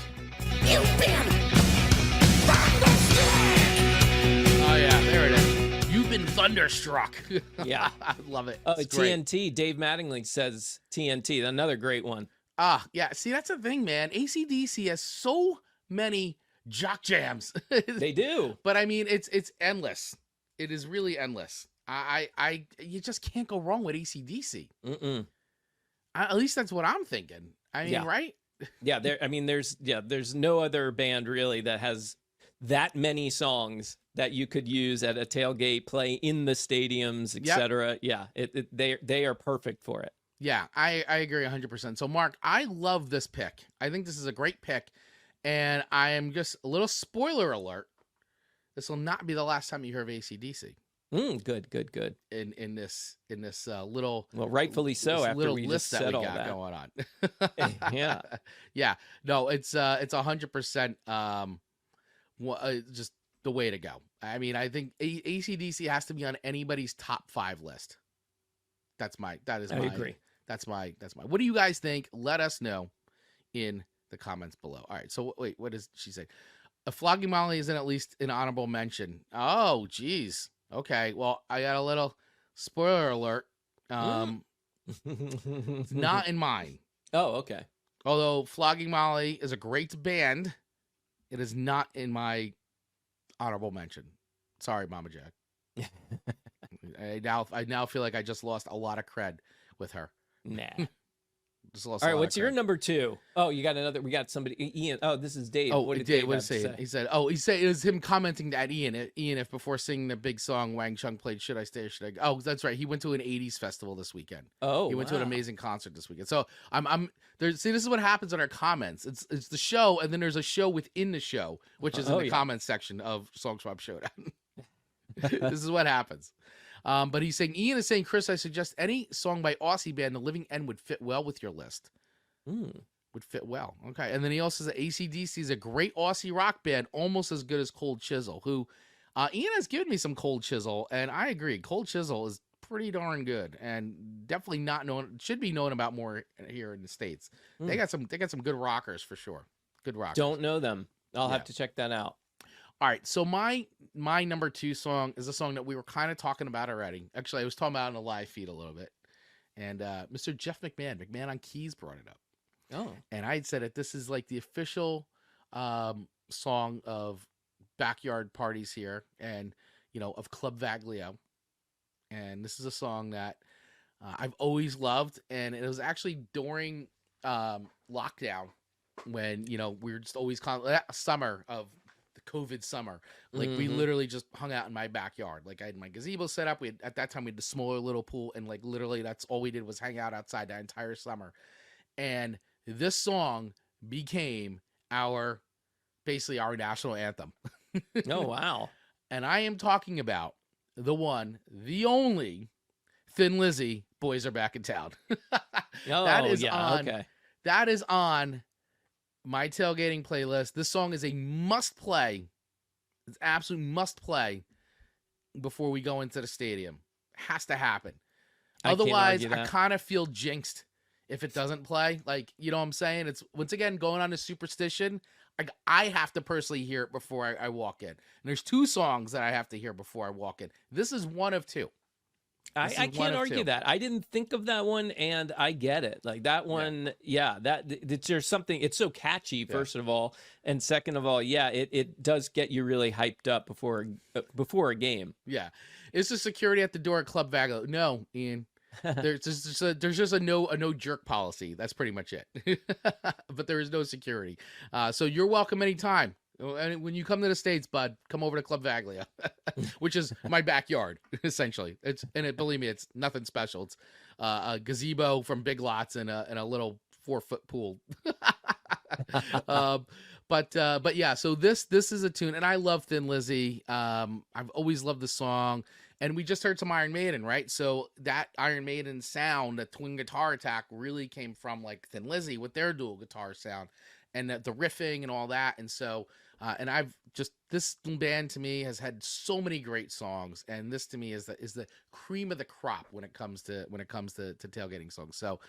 Oh yeah, there it is. You've been thunderstruck. Yeah. I love it. TNT, Dave Mattingly says TNT, another great one. Yeah. See, that's the thing, man. AC/DC has so many jock jams. They do. But I mean, it's endless. It is really endless. You just can't go wrong with AC/DC. Mm-mm. At least that's what I'm thinking. I mean, Yeah. right? Yeah, there's no other band really that has that many songs that you could use at a tailgate, play in the stadiums, etc. Yeah, they are perfect for it. Yeah, I agree 100%. So, Mark, I love this pick. I think this is a great pick, and I am just a little spoiler alert. This will not be the last time you hear of AC/DC. Good. In this little, Well, rightfully so. this After little we list just said that all we got that, going on. yeah. Yeah, no, it's 100% just the way to go. I mean, I think AC/DC has to be on anybody's top 5 list. I agree. That's my. What do you guys think? Let us know in the comments below. All right. So wait, what does she say? A Flogging Molly isn't at least an honorable mention. Oh, geez. Okay. Well, I got a little spoiler alert. It's not in mine. Oh, okay. Although Flogging Molly is a great band, it is not in my honorable mention. Sorry, Mama Jack. I now feel like I just lost a lot of cred with her. Nah. Just lost All a right, lot what's of your cred. number 2? Oh, you got another. We got somebody. Ian. Oh, this is Dave. Oh, what did Dave, Dave what have did to he say? say? He said, "Oh, he said it was him commenting at Ian if before singing the big song Wang Chung played Should I Stay or Should I Go?" Oh, that's right. He went to an '80s festival this weekend. Oh, he went to an wow. amazing concert this weekend. So I'm there. See, this is what happens in our comments. It's the show, and then there's a show within the show, which is in the comments section of Song Swap Showdown. This is what happens. But he's saying, Ian is saying, Chris, I suggest any song by Aussie band, The Living End, would fit well with your list. Would fit well. Okay. And then he also says that AC/DC is a great Aussie rock band, almost as good as Cold Chisel, who Ian has given me some Cold Chisel, and I agree. Cold Chisel is pretty darn good and definitely not known, should be known about more here in the States. They got some good rockers for sure. Good rockers. Don't know them. I'll have to check that out. All right, so my number 2 song is a song that we were kind of talking about already. Actually, I was talking about it on the live feed a little bit. And Mr. Jeff McMahon on keys brought it up. Oh. And I had said that this is like the official song of backyard parties here and, of Club Vaglio. And this is a song that I've always loved. And it was actually during lockdown when, we were just always that summer of the COVID summer. Like we literally just hung out in my backyard. Like I had my gazebo set up. At that time we had the smaller little pool, and like literally that's all we did was hang out outside that entire summer. And this song became basically our national anthem. Oh, wow. And I am talking about the one, the only Thin Lizzy, Boys Are Back in Town. That is on my tailgating playlist. This song is a must play. It's absolute must play before we go into the stadium. Has to happen. Otherwise, I kind of feel jinxed if it doesn't play. Like, you know what I'm saying? It's once again going on to superstition. I have to personally hear it before I walk in. And there's 2 songs that I have to hear before I walk in. This is one of 2. I can't argue that. I didn't think of that one, and I get it. Like that one, there's something. It's so catchy, first of all, and second of all, it does get you really hyped up before a game. Yeah, is the security at the door at Club Vaglio? No, Ian. There's just a no jerk policy. That's pretty much it. But there is no security. So you're welcome anytime. And when you come to the States, bud, come over to Club Vaglio, which is my backyard, essentially. Believe me, it's nothing special. It's a gazebo from Big Lots and a little 4-foot pool. But yeah, so this is a tune, and I love Thin Lizzy. I've always loved the song, and we just heard some Iron Maiden, right? So that Iron Maiden sound, the twin guitar attack, really came from like Thin Lizzy with their dual guitar sound, and the riffing and all that, and so. And this band to me has had so many great songs, and this to me is the cream of the crop when it comes to tailgating songs. So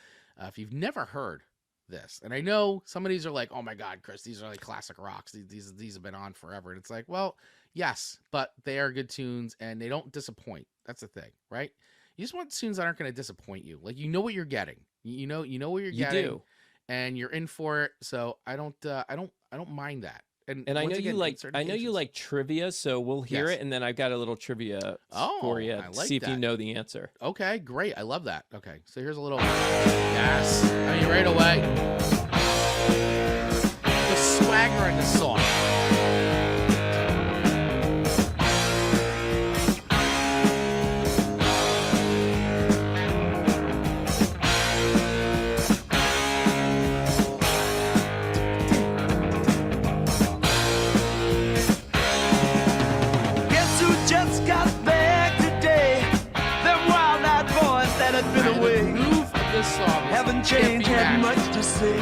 if you've never heard this, and I know some of these are like, oh my God, Chris, these are like classic rocks. These have been on forever, and it's like, well, yes, but they are good tunes and they don't disappoint. That's the thing, right? You just want tunes that aren't going to disappoint you. Like you know what you're getting. You know what you're getting. You do. And you're in for it. So I don't mind that. And I once know you again, like insert I know you occasions. like trivia, so we'll hear Yes. it, and then I've got a little trivia Oh, for you I to like see if you that. know the answer. Okay, great. I love that. Okay, so here's a little. Yes, I mean right away. The swagger in the song. Guess who just got back today? Them wild-eyed boys that had been The away. groove of this song is- Haven't can't changed, be had matched. much to say.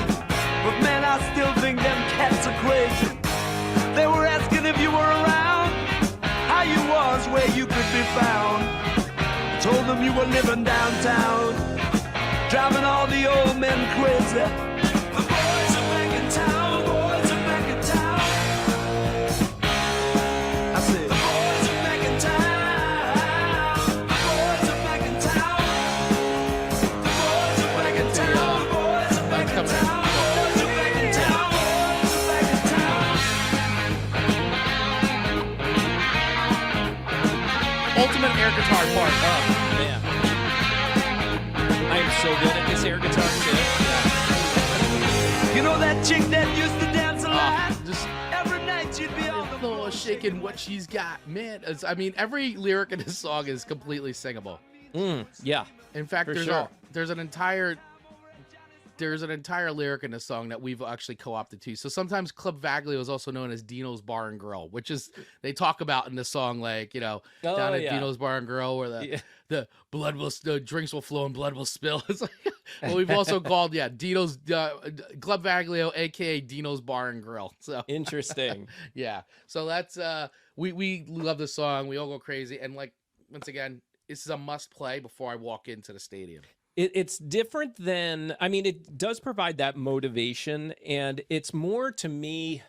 But man, I still think them cats are crazy. They were asking if you were around, how you was, where you could be found. Told them you were living downtown, driving all the old men crazy. The boys are back in town, boys are back in town. I said, the boys are back in town. The boys are back in town. The boys are back in town. The boys are back in town. Boys are back in town. Boys are back in town. Ultimate air guitar part. Oh, man. I am so good at this air guitar too. You know that chick that used to dance a lot? Just Every night she'd be on the floor shaking what she's got, man. I mean, every lyric in this song is completely singable. Yeah. In fact, For there's sure. there's an entire lyric in this song that we've actually co-opted too. So sometimes Club Vaglio is also known as Dino's Bar and Grill, which is they talk about in the song, like, you know, Oh, down at yeah. Dino's Bar and Grill where Yeah. the drinks will flow and blood will spill. It's like, well, we've also called Dino's Club Vaglio, aka Dino's Bar and Grill. So Interesting. yeah, so that's we love the song. We all go crazy, and like once again, this is a must play before I walk into the stadium. It's different than, I mean, it does provide that motivation, and it's more to me,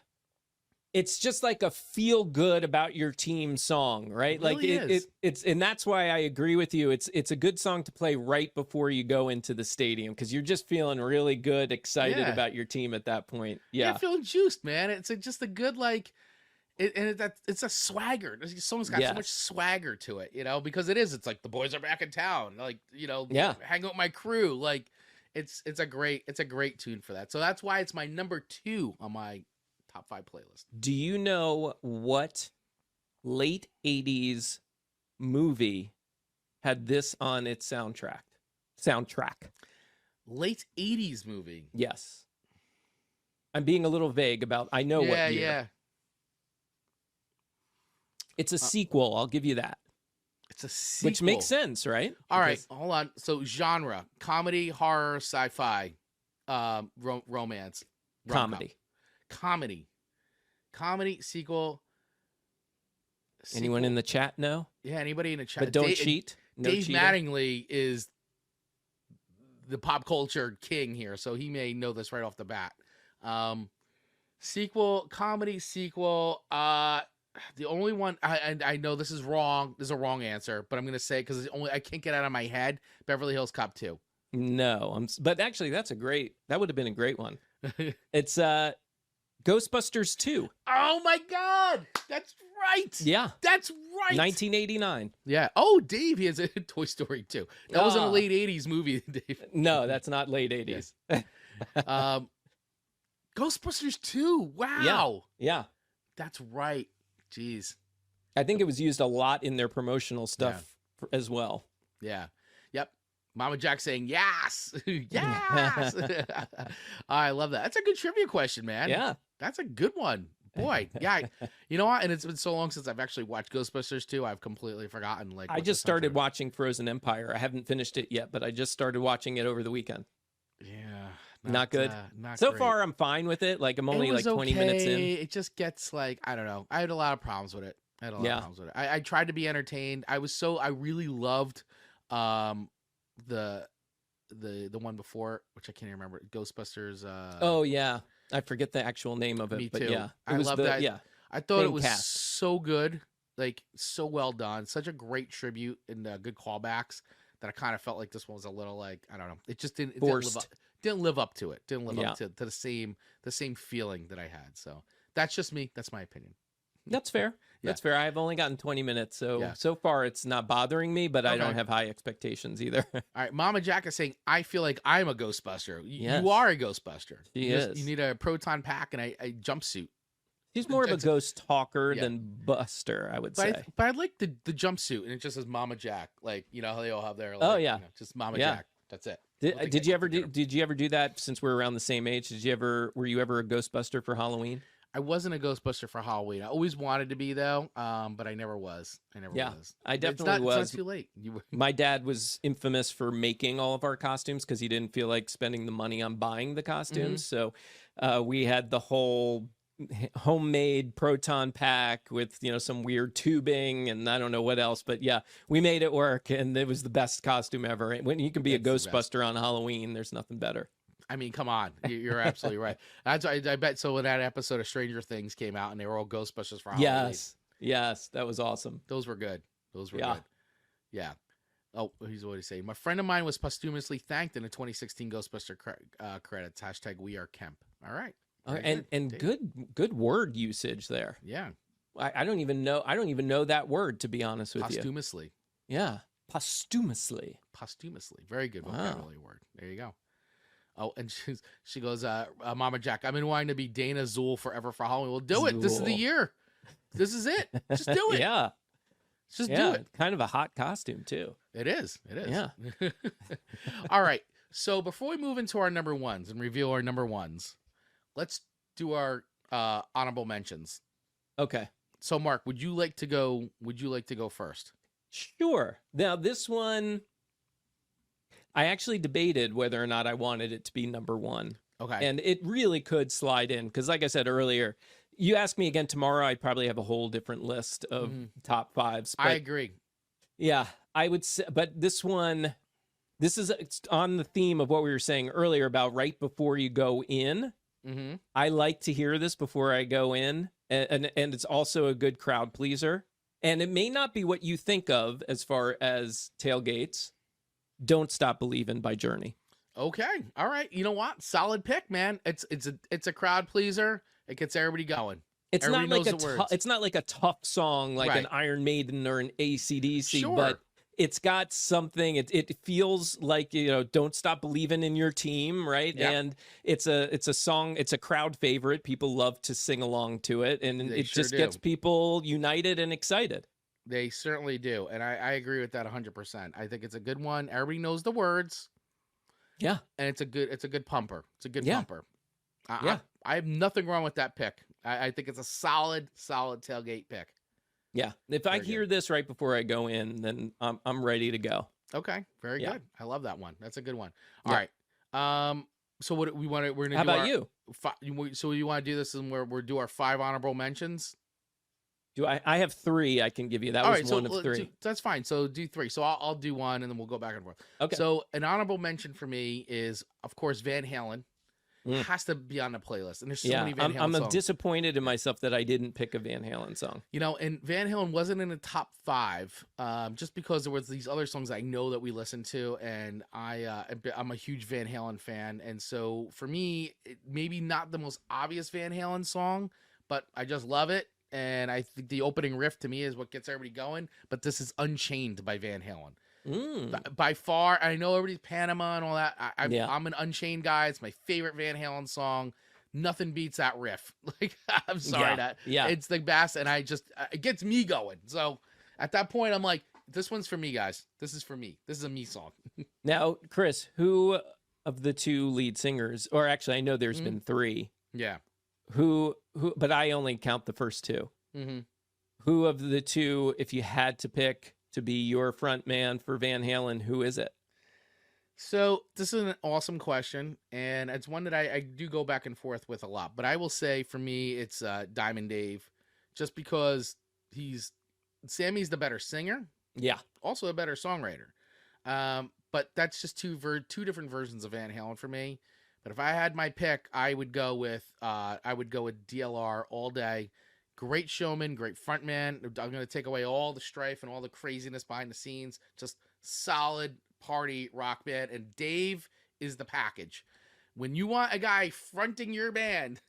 it's just like a feel good about your team song, right? It Like really is. it's, and that's why I agree with you. It's a good song to play right before you go into the stadium because you're just feeling really good, excited Yeah. about your team at that point. Yeah, Yeah. feeling juiced, man. It's just a good like. It's a swagger. This song's got so much Yes. swagger to it, you know, because it is. It's like the boys are back in town, like, you know, Yeah. hang out with my crew. Like, it's a great tune for that. So that's why it's my number 2 on my top 5 playlist. Do you know what late 80s movie had this on its soundtrack? Late 80s movie. Yes. I'm being a little vague about, I know what year. Yeah. It's a sequel, I'll give you that. It's a sequel. Which makes sense, right? All right, Because- hold on. So genre: comedy, horror, sci-fi, romance, rom-com. comedy, sequel. Anyone in the chat know? Yeah, anybody in the chat? But don't Dave, cheat. No Dave cheating. Mattingly is the pop culture king here, so he may know this right off the bat. Comedy sequel. The only one I know this is wrong. This is a wrong answer, but I'm gonna say because I can't get out of my head. Beverly Hills Cop 2. No, but actually that would have been a great one. It's Ghostbusters 2. Oh my God, that's right. Yeah. That's right. 1989. Yeah. Oh, Dave, he has a Toy Story 2. That was in a Ah. late 80s movie, Dave. No, that's not late 80s. Ghostbusters 2. Wow. Yeah. That's right. Jeez. I think it was used a lot in their promotional stuff as well. Yeah. Yep. Mama Jack saying yes. Yes. I love that. That's a good trivia question, man. Yeah. That's a good one. Boy. Yeah. You know what? And it's been so long since I've actually watched Ghostbusters 2. I've completely forgotten. Like, I what just the songs started are. watching Frozen Empire. I haven't finished it yet, but I just started watching it over the weekend. Yeah. Not good. Not So great. far, I'm fine with it. Like, I'm only It like was 20 minutes in. okay. It just gets like, I don't know. I had a lot of problems with it. I tried to be entertained. I really loved the one before, which I can't even remember. Ghostbusters. Oh yeah, I forget the actual name of it. Me but too. yeah, I love that. Yeah, I thought Same it was cast. so good, like so well done. Such a great tribute and good callbacks that I kind of felt like this one was a little like, I don't know. It just didn't live Forced. up to it. Didn't live up to it. Didn't live Yeah. up to the same feeling that I had. So That's just me. That's my opinion. That's fair. Yeah. That's fair. I've only gotten 20 minutes, so Yeah. so far it's not bothering me, but I Okay. don't have high expectations either. All right, Mama Jack is saying, I feel like I'm a Ghostbuster. Yes. You are a Ghostbuster. She you is. You need a proton pack and a jumpsuit. She's more of a It's- ghost talker yeah. than Buster, I would But say. but I like the jumpsuit, and it just says Mama Jack. Like, you know how they all have their, like, Oh, yeah. just Mama Yeah. Jack. That's it. Did you ever do that since we're around the same age? Were you ever a Ghostbuster for Halloween? I wasn't a Ghostbuster for Halloween. I always wanted to be, though, but I never was. Yeah, was. I But definitely It's was. not too late. You My dad was infamous for making all of our costumes because he didn't feel like spending the money on buying the costumes. So we had the whole homemade proton pack with, some weird tubing and I don't know what else. But yeah, we made it work and it was the best costume ever. When you can be a It's the best. Ghostbuster on Halloween, there's nothing better. I mean, come on. You're absolutely right. That's I bet. So when that episode of Stranger Things came out and they were all Ghostbusters for Halloween. Yes, that was awesome. Those were good. Those were Yeah. good. Yeah. Oh, he's what he saying. My friend of mine was posthumously thanked in the 2016 Ghostbuster credits. # We Are Kemp. All right. Very And Dave. good word usage there. Yeah. I don't even know that word, to be honest with you. Posthumously. Yeah, posthumously. Posthumously. Very good Wow. vocabulary word. There you go. Oh, and she goes, Mama Jack, I've been wanting to be Dana Zool forever for Halloween. Well, do it. This is the Zool. year. This is it. Just do it. Yeah, Just yeah, do it. kind of a hot costume too. It is. It is. Yeah. All right. So before we move into our number ones and reveal our number ones, let's do our honorable mentions. Okay, So Mark, would you like to go first? sure. Now this one, I actually debated whether or not I wanted it to be number one, Okay. and it really could slide in because, like I said earlier, you ask me again tomorrow, I'd probably have a whole different list of top fives. I But agree. yeah, I would say, but this one, it's on the theme of what we were saying earlier about right before you go in. Mm-hmm. I like to hear this before I go in, and it's also a good crowd pleaser. And it may not be what you think of as far as tailgates. Don't Stop Believin' by Journey. Okay. All right. You know what? Solid pick, man. It's a crowd pleaser. It gets everybody going. It's Everybody not like knows the words. it's not like a tough song like an Right. Iron Maiden or an AC/DC, Sure. but it's got something. It feels like, don't stop believing in your team, right? Yep. And it's a song. It's a crowd favorite. People love to sing along to it, and They it sure just do. gets people united and excited. They certainly do. And I agree with that 100%. I think it's a good one. Everybody knows the words. Yeah. And it's a good pumper. It's a good Yeah. pumper. Yeah. I have nothing wrong with that pick. I think it's a solid tailgate pick. Yeah. If I Very hear this right before I go in, then I'm ready to go. Okay, very Yeah. good. I love that one. That's a good one. All Yeah. right. So what we want to we're gonna How do about our, you? So you want to do this and we're do our 5 honorable mentions? Do I have 3 I can give you. That All was right, so one of 3. that's fine. So do 3. So I'll do one and then we'll go back and forth. Okay. So an honorable mention for me is, of course, Van Halen. Has to be on the playlist. And there's so many Van Halen I'm songs. disappointed in myself that I didn't pick a Van Halen song. And Van Halen wasn't in the top 5, just because there was these other songs I know that we listened to, and I'm a huge Van Halen fan, and so for me, maybe not the most obvious Van Halen song, but I just love it, and I think the opening riff to me is what gets everybody going. But this is Unchained by Van Halen. By far, I know everybody's Panama and all that. I'm an Unchained guy. It's my favorite Van Halen song. Nothing beats that riff. Like, I'm sorry, it's the best, and it gets me going. So at that point, I'm like, this one's for me, guys. This is for me. This is a me song. Now, Chris, who of the 2 lead singers, or actually, I know there's been 3. Yeah. Who? But I only count the first 2. Mm-hmm. Who of the 2, if you had to pick to be your front man for Van Halen, who is it? So this is an awesome question, and it's one that I do go back and forth with a lot. But I will say, for me, it's Diamond Dave, just because Sammy's the better singer, Yeah. also a better songwriter. But that's just two different versions of Van Halen for me. But if I had my pick, I would go with DLR all day. Great showman, great frontman. I'm going to take away all the strife and all the craziness behind the scenes. Just solid party rock band. And Dave is the package. When you want a guy fronting your band,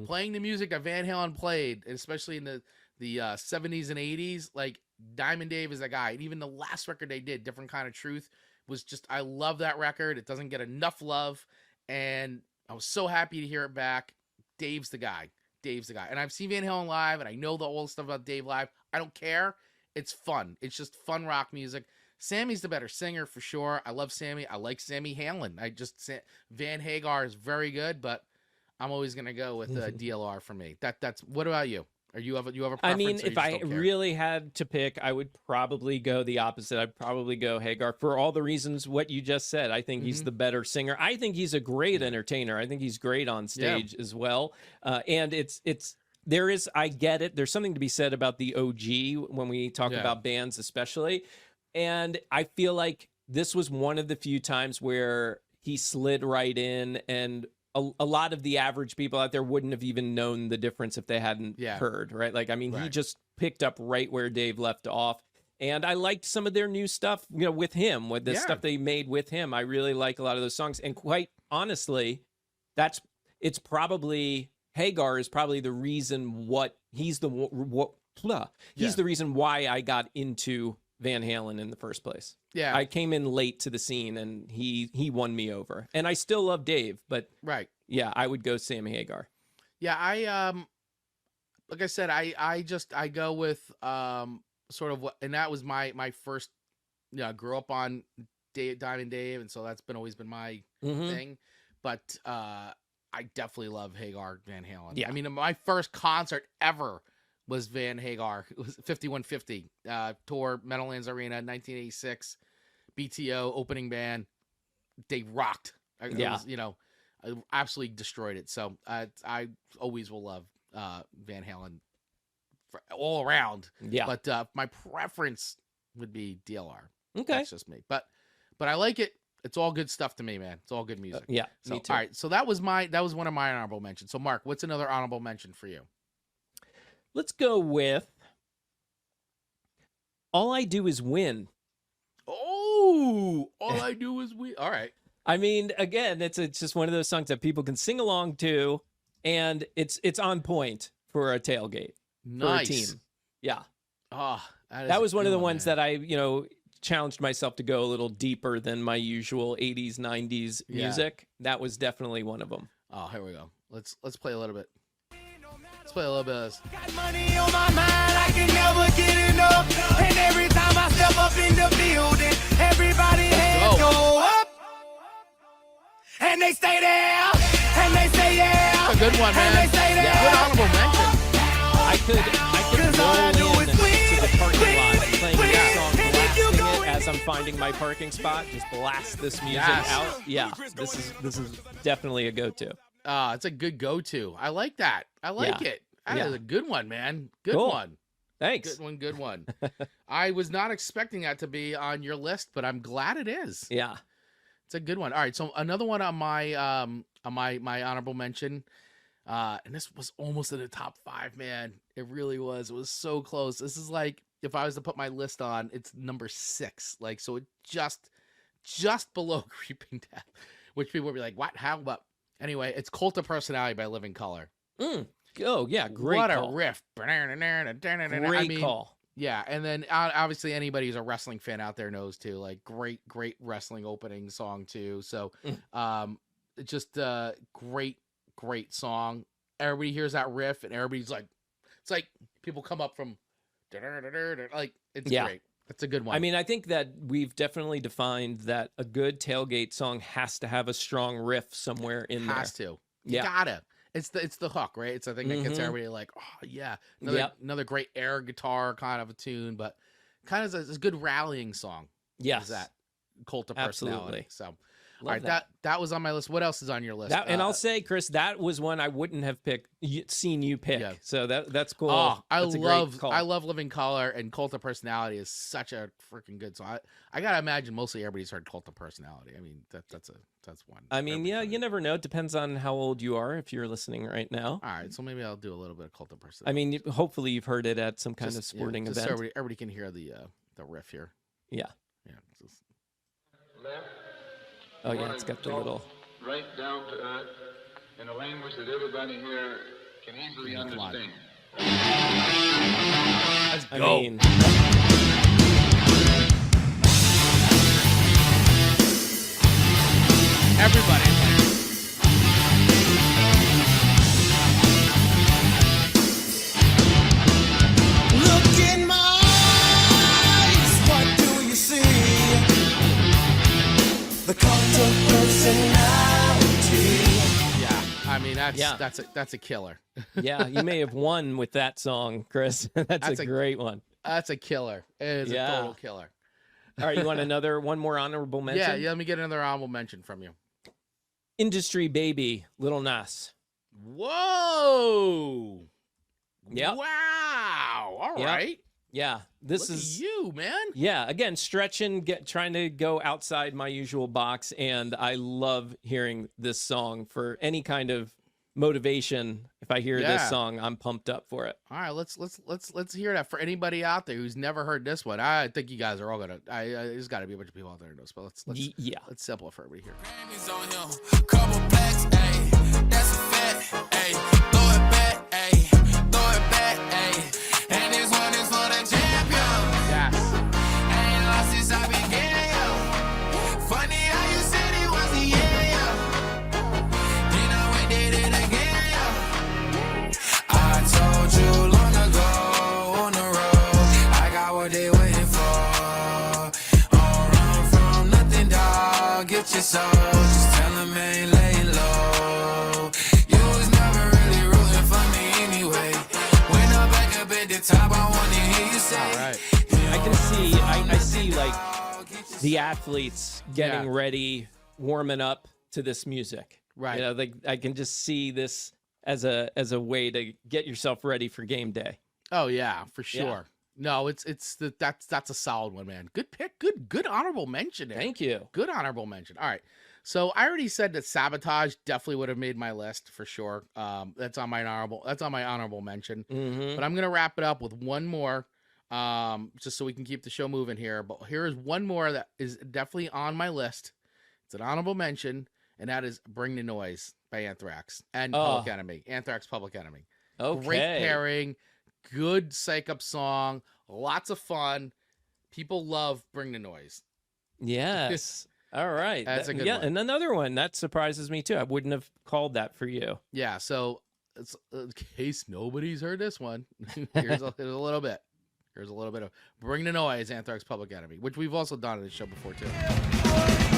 playing the music that Van Halen played, especially in the 70s and 80s. Like Diamond Dave is that guy. And even the last record they did, Different Kind of Truth, was just, I love that record. It doesn't get enough love, and I was so happy to hear it back. Dave's the guy. Dave's the guy. And I've seen Van Halen live, and I know the old stuff about Dave live. I don't care. It's fun. It's just fun rock music. Sammy's the better singer for sure. I love Sammy. I like Sammy Hanlon. Van Hagar is very good, but I'm always gonna go with DLR for me. That's. What about you? You have a preference? I mean, if I really had to pick, I would probably go the opposite. I'd probably go Hagar for all the reasons what you just said. I think he's the better singer. I think he's a great entertainer. I think he's great on stage as well. And I get it. There's something to be said about the OG when we talk about bands, especially. And I feel like this was one of the few times where he slid right in, and a lot of the average people out there wouldn't have even known the difference if they hadn't heard, right? Like, I mean, he just picked up right where Dave left off. And I liked some of their new stuff, with him, with the stuff they made with him. I really like a lot of those songs. And quite honestly, it's probably, Hagar is probably the reason he's the reason why I got into Van Halen in the first place. Yeah. I came in late to the scene, and he won me over. And I still love Dave, but yeah, I would go Sammy Hagar. Yeah, I like I said, I go with sort of what, and that was my first, I grew up on Diamond Dave, and so that's always been my thing. But I definitely love Hagar Van Halen. Yeah. I mean, my first concert ever was Van Hagar. It was 5150 tour, Meadowlands Arena, 1986. BTO opening band. They rocked. I absolutely destroyed it. So I always will love Van Halen all around. Yeah. But my preference would be DLR. Okay, that's just me. But I like it. It's all good stuff to me, man. It's all good music. Yeah, so, me too. All right, so that was one of my honorable mentions. So Mark, what's another honorable mention for you? Let's go with All I Do Is Win. Oh, All I Do Is Win. All right. I mean, again, it's just one of those songs that people can sing along to, and it's on point for a tailgate. Nice. For a team. Yeah. Oh, that was one of the ones that I, challenged myself to go a little deeper than my usual 80s, 90s music. That was definitely one of them. Oh, here we go. Let's play a little bit. Let's play a little bit of this. Got money on my mind, I can never get enough. And every time I step up in the building, everybody hands go up. And they stay there, and they say That's a good one, man. Good honorable mention. I could roll in to the parking lot playing this song, blasting it as I'm finding my parking spot. Just blast this music out. Yeah, this is definitely a go-to. It's a good go-to. I like that. I like it. That is a good one, man. Good one. Thanks. Good one. I was not expecting that to be on your list, but I'm glad it is. Yeah. It's a good one. All right, so another one on my my honorable mention, and this was almost in the top 5, man. It really was. It was so close. This is like, if I was to put my list on, it's number 6. Like, so it just below Creeping Death, which people would be like, what? How? But anyway, it's Cult of Personality by Living Colour. Oh, yeah, great what call. A riff. Great call. Yeah, and then obviously anybody who's a wrestling fan out there knows too, like great wrestling opening song too. So just a great song. Everybody hears that riff and everybody's like, it's like people come up from like, it's great. It's a good one. I mean, I think that we've definitely defined that a good tailgate song has to have a strong riff somewhere in there. Has to. You gotta. It's the hook, right? It's the thing that gets everybody like, oh yeah, another great air guitar kind of a tune, but kind of a good rallying song. Yes, is that Cult of Personality. Absolutely. So, all right, that was on my list. What else is on your list? And I'll say, Chris, that was one I wouldn't have seen you pick. Yeah. So that's cool. Oh, I love Living Colour, and Cult of Personality is such a freaking good song. I gotta imagine mostly everybody's heard Cult of Personality. I mean, that's one. I mean, you never know. It depends on how old you are if you're listening right now. All right, so maybe I'll do a little bit of Cult of Personality. I mean, hopefully you've heard it at some kind of sporting event. So everybody can hear the riff here. Yeah. Yeah. Oh yeah, it's got the little right down to earth in a land English that everybody here can easily Come on. understand. Let's I go. mean, Everybody. Look in my eyes, what do you see? The cult of personality. Yeah, I mean Yeah. that's a killer. yeah, you may have won with that song, Chris. That's That's a a- great one. That's a killer. It is Yeah. a total killer. All right, you want one more honorable mention? Yeah, let me get another honorable mention from you. Industry Baby, Little Nas. Whoa. Yep. Wow. All Yep. right. Yeah, this Look is at you, man. Yeah, again, stretching, trying to go outside my usual box, and I love hearing this song for any kind of motivation. If I hear Yeah. this song, I'm pumped up for it. All right, let's hear that for anybody out there who's never heard this one. I think you guys are all gonna. There's got to be a bunch of people out there who knows, but Yeah. let's sample it for everybody here. Grammys on him, couple plaques, ayy, that's a fact, ayy, throw it back, ayy, throw it back, ayy, and this one is for the champion. Yes. Ain't lost since I began, yo. Funny how you said it was a year, yo. Then I went did it again, yo. I told you long ago on the road, I got what they waiting for. Don't run from nothing, dog. Get your soul, just tell them ain't laying low. You was never really rooting for me anyway. When I'm back up at the top, I wanna hear you say. All right. I see like the athletes getting Yeah. ready, warming up to this music. Right. You know, like I can just see this as a way to get yourself ready for game day. Oh yeah, for sure. No, that's a solid one, man. Good pick. Good honorable mention. There. Thank you. Good honorable mention. All right. So I already said that Sabotage definitely would have made my list for sure. That's on my honorable mention. Mhm. But I'm gonna wrap it up with one more, just so we can keep the show moving here. But here is one more that is definitely on my list. It's an honorable mention, and that is "Bring the Noise" by Anthrax and Public Enemy. Anthrax, Public Enemy. Okay. Great pairing. Good psych up song. Lots of fun. People love "Bring the Noise." Yes. All right. That's a good yeah, one. and another one that surprises me too. I wouldn't have called that for you. Yeah. So, it's, in case nobody's heard this one, here's a little bit. Here's a little bit of "Bring the Noise," Anthrax, Public Enemy, which we've also done on the show before too.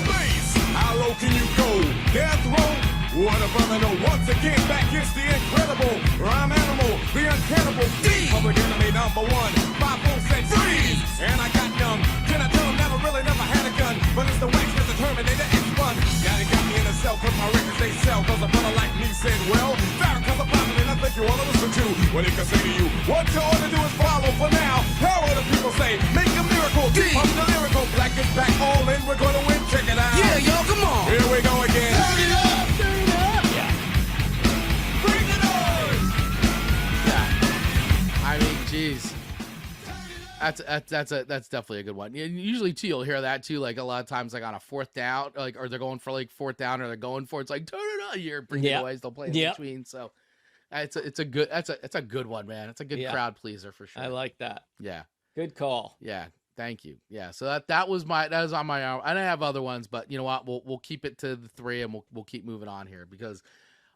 Please, how low can you go? Death row? What a brother, no. Once again, back is the incredible rhyme animal, the uncannibal Public Enemy #1. 5 said freeze, and I got numb. Can I tell him never had a gun, but it's the wax that the Terminator is fun. Yeah, they got me in a cell, cause my records they sell, cause a brother like me said, well, Farrakhan's a prophet, and I think you wanna listen to what he can say to you. What you ought to do is follow for now. How will the people say? Make a miracle, pump the lyrical, black is back, all in, we're gonna win, check it out. Yeah, yo, come on. Here we go again. Turn it up. Bring the noise. I mean, geez. That's definitely a good one. And usually too, you'll hear that too. Like a lot of times, like on a fourth down, like or they're going for like fourth down, or they're going for it's like turn it up. You're bringing Yeah. noise. They'll play in Yeah. between. So it's a good one, man. It's a good Yeah. crowd pleaser for sure. I like that. Yeah, Good call. yeah. Thank you. Yeah. So that was on my own. I didn't have other ones, but you know what? We'll keep it to the three, and we'll keep moving on here because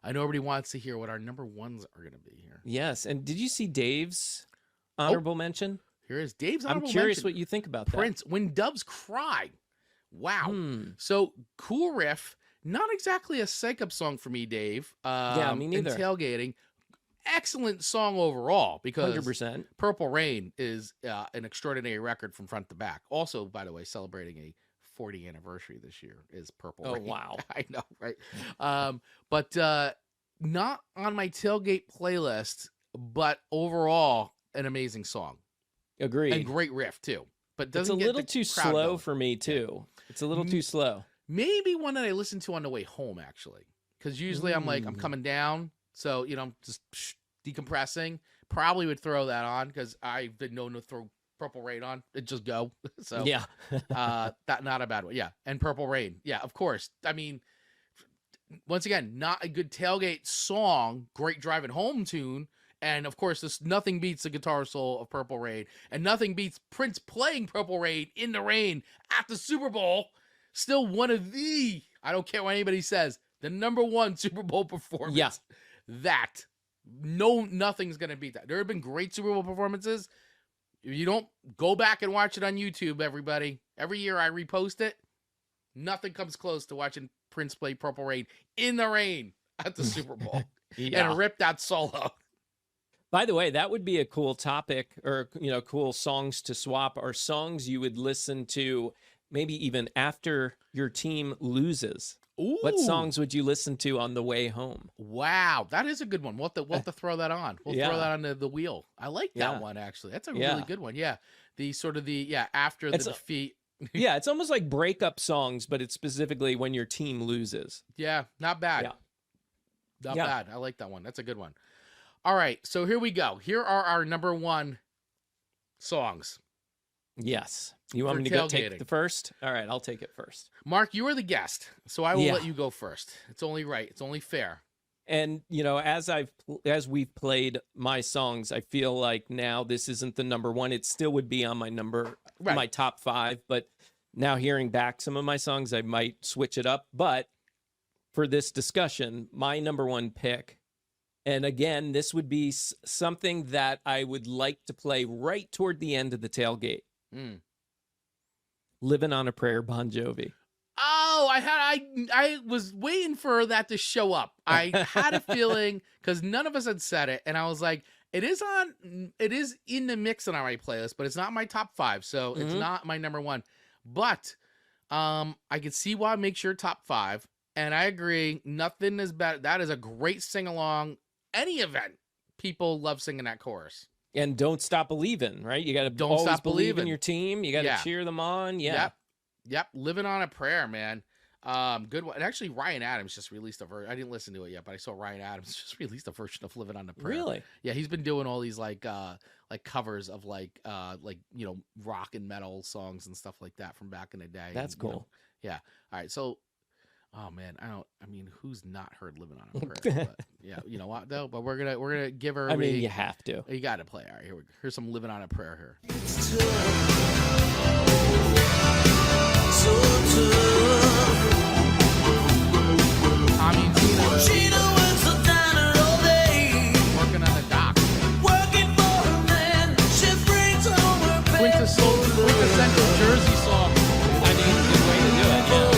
I know everybody wants to hear what our number ones are going to be here. Yes. And did you see Dave's honorable mention? Here is Dave's I'm honorable curious mention. what you think about that. Prince, "When Doves Cry." Wow. Hmm. So cool riff. Not exactly a psych up song for me, Dave. Yeah, me and neither. Tailgating. Excellent song overall because 100%. Purple Rain is an extraordinary record from front to back. Also, by the way, celebrating a 40th anniversary this year is Purple Oh, Rain. wow. I know, right? But not on my Tailgate playlist, but overall, an amazing song. Agreed. And great riff, too. But It's doesn't a get little the too crowd slow going. for me too. It's a little too slow. Maybe one that I listen to on the way home, actually. Because usually I'm coming down. So, I'm just decompressing. Probably would throw that on because I've been known to throw Purple Rain on. It just go. So, Yeah. that not a bad one. Yeah. And Purple Rain. Yeah, of course. I mean, once again, not a good tailgate song, great driving home tune. And of course, this nothing beats the guitar solo of Purple Rain, and nothing beats Prince playing Purple Rain in the rain at the Super Bowl. Still one of the, I don't care what anybody says, the #1 Super Bowl performance. Yeah. That, nothing's going to beat that. There have been great Super Bowl performances. If you don't go back and watch it on YouTube, everybody, every year I repost it. Nothing comes close to watching Prince play Purple Rain in the rain at the Super Bowl and rip that solo. By the way, that would be a cool topic, or, cool songs to swap, are songs you would listen to maybe even after your team loses. Ooh. What songs would you listen to on the way home? Wow, that is a good one. We'll have to throw that on. We'll throw that on the wheel. I like that one, actually. That's a really good one. Yeah. After the defeat. Yeah, it's almost like breakup songs, but it's specifically when your team loses. Yeah, not bad. Yeah. Not bad. I like that one. That's a good one. All right, so here we go. Here are our #1 songs. Yes. You want me to go take the first? All right, I'll take it first. Mark, you are the guest, so I will let you go first. It's only right. It's only fair. And, as we've played my songs, I feel like now this isn't the #1. It still would be on my top 5, but now hearing back some of my songs, I might switch it up. But for this discussion, my #1 pick, and again, this would be something that I would like to play right toward the end of the tailgate. Living on a Prayer, Bon Jovi. Oh, I was waiting for that to show up. I had a feeling, because none of us had said it, and I was like, it is in the mix on my playlist, but it's not my top 5, so it's not my #1. But I could see why it makes your top 5, and I agree. Nothing is better. That is a great sing along. Any event, people love singing that chorus. And Don't Stop Believing, right? You got to always believe in your team. You got to cheer them on. Yeah. Yep. Living on a Prayer, man. Good one. And actually, Ryan Adams just released a version. I didn't listen to it yet, but I saw Ryan Adams just released a version of Living on a Prayer. Really? Yeah, he's been doing all these like covers of rock and metal songs and stuff like that from back in the day. That's cool. Yeah. All right. So, oh man, who's not heard Living on a Prayer? But, yeah, you know what though? But we're gonna give her. You have to. You got to play. All right, here we go. Here's some Living on a Prayer here. Tommy and Tina working on the dock. Quintessential Jersey song. I mean, good way to do it. Yeah.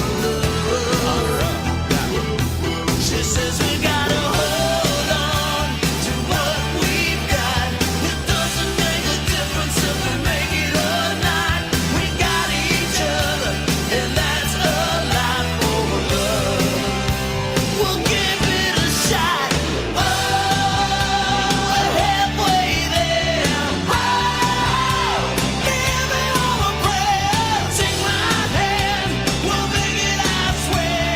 She says we gotta hold on to what we've got. It doesn't make a difference if we make it or not. We got each other, and that's a lot for love. We'll give it a shot. Oh, halfway there. Oh, give me all a prayer. Take my hand, we'll make it, I swear.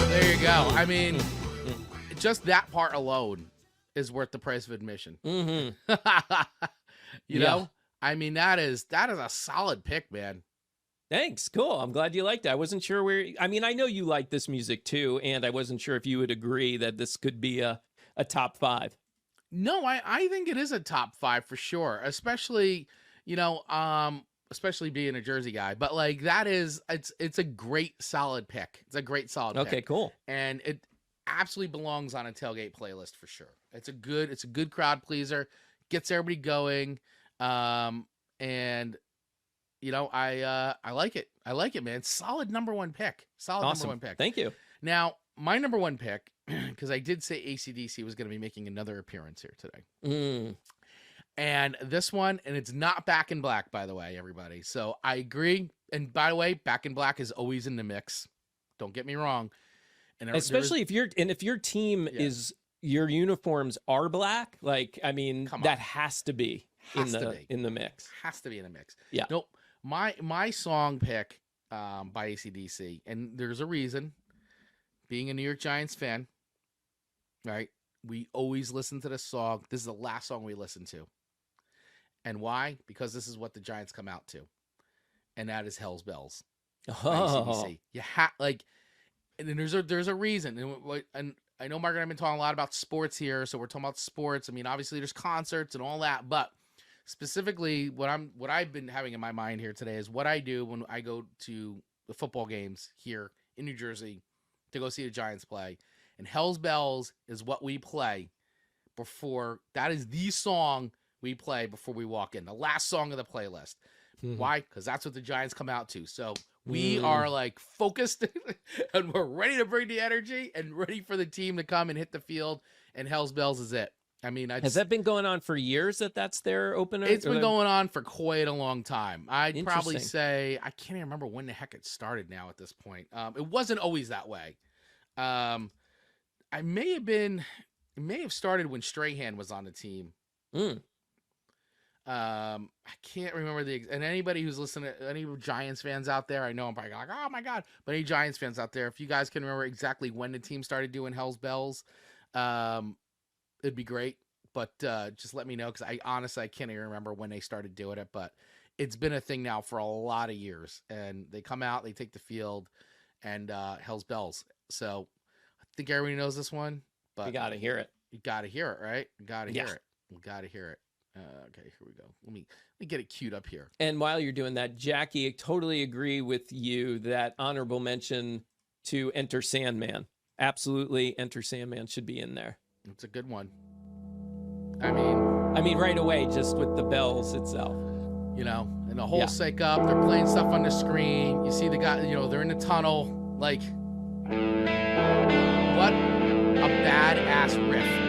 There you go. I mean, just that part alone is worth the price of admission. Mm-hmm. You know? I mean, that is a solid pick, man. Thanks. Cool. I'm glad you liked it. I wasn't sure where. I mean, I know you like this music too, and I wasn't sure if you would agree that this could be a top 5. No, I think it is a top 5 for sure, especially, especially being a Jersey guy. But like it's a great solid pick. It's a great solid pick. Okay, cool. And it absolutely belongs on a tailgate playlist for sure. It's a good crowd pleaser, gets everybody going. And I like it. I like it, man. Solid #1 pick. Solid Awesome. #1 pick. Thank you. Now, my #1 pick, because I did say AC/DC was going to be making another appearance here today. And this one, and it's not Back in Black, by the way, everybody. So I agree. And by the way, Back in Black is always in the mix. Don't get me wrong. And Especially if your team is, your uniforms are black, like, I mean, that has to be in the mix. Has to be in the mix. Yeah. Nope. My song pick by AC/DC, and there's a reason. Being a New York Giants fan, right? We always listen to this song. This is the last song we listen to. And why? Because this is what the Giants come out to. And that is Hell's Bells. by Oh, AC/DC. You have like, and then there's a reason. And I know Mark and I've been talking a lot about sports here, so we're talking about sports. I mean, obviously there's concerts and all that, but specifically what I've been having in my mind here today is what I do when I go to the football games here in New Jersey to go see the Giants play. And Hell's Bells is what we play before. That is the song we play before we walk in. The last song of the playlist. Why? Because that's what the Giants come out to. So we are like focused and we're ready to bring the energy and ready for the team to come and hit the field. And Hell's Bells is it. I mean, has that been going on for years that's their opener? It's been going on for quite a long time. I'd probably Interesting. say, I can't even remember when the heck it started now at this point. It wasn't always that way. It may have started when Strahan was on the team. I can't remember and anybody who's listening, any Giants fans out there, I know I'm probably like, oh my God, but any Giants fans out there, if you guys can remember exactly when the team started doing Hell's Bells, it'd be great. But just let me know, because I can't even remember when they started doing it, but it's been a thing now for a lot of years. And they come out, they take the field, and Hell's Bells. So I think everybody knows this one, but You got to hear it. you got to hear it, right? You got to hear Yeah. it. You got to hear it. Okay, here we go. Let me get it queued up here. And while you're doing that, Jackie, I totally agree with you that honorable mention to Enter Sandman. Absolutely, Enter Sandman should be in there. It's a good one. I mean, right away, just with the bells itself. you know, and the whole Yeah. psych up. They're playing stuff on the screen. You see the guy, they're in the tunnel. Like, what a badass riff.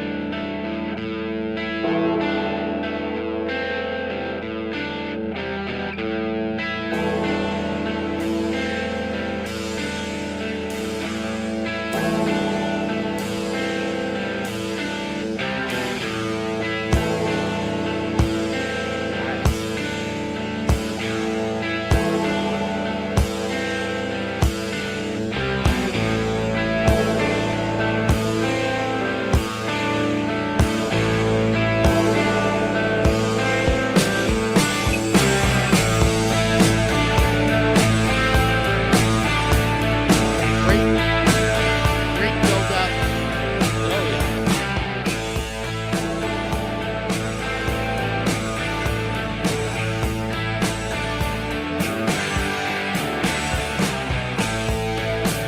Great build up. Oh, yeah.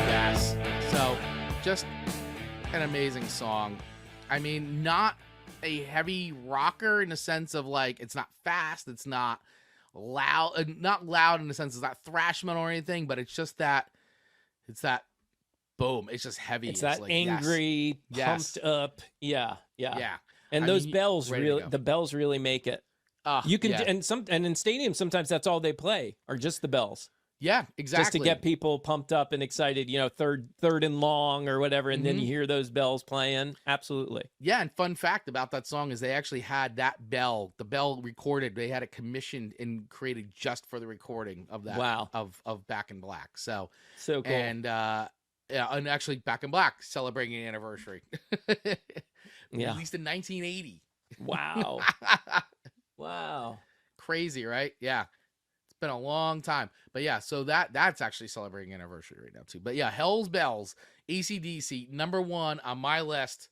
Yes. So, just an amazing song. I mean, not a heavy rocker in the sense of like it's not fast, it's not loud, not loud in the sense it's not thrash metal or anything, but it's just that boom. It's just heavy. It's that like, angry, Yes. pumped up. Yeah. Yeah. And I those mean, bells ready to really, go. the bells really make it. You can, and in stadiums, sometimes that's all they play are just the bells. Yeah, exactly. Just to get people pumped up and excited, third and long or whatever. And then you hear those bells playing. Absolutely. Yeah, and fun fact about that song is they actually had the bell recorded. They had it commissioned and created just for the recording of that. Wow. Of Back in Black. So cool. And and actually Back in Black celebrating an anniversary. Yeah. Released in 1980. Wow. Wow. Crazy, right? Yeah. It's been a long time. But yeah, so that's actually celebrating an anniversary right now too. But yeah, Hell's Bells, AC/DC, number one on my list,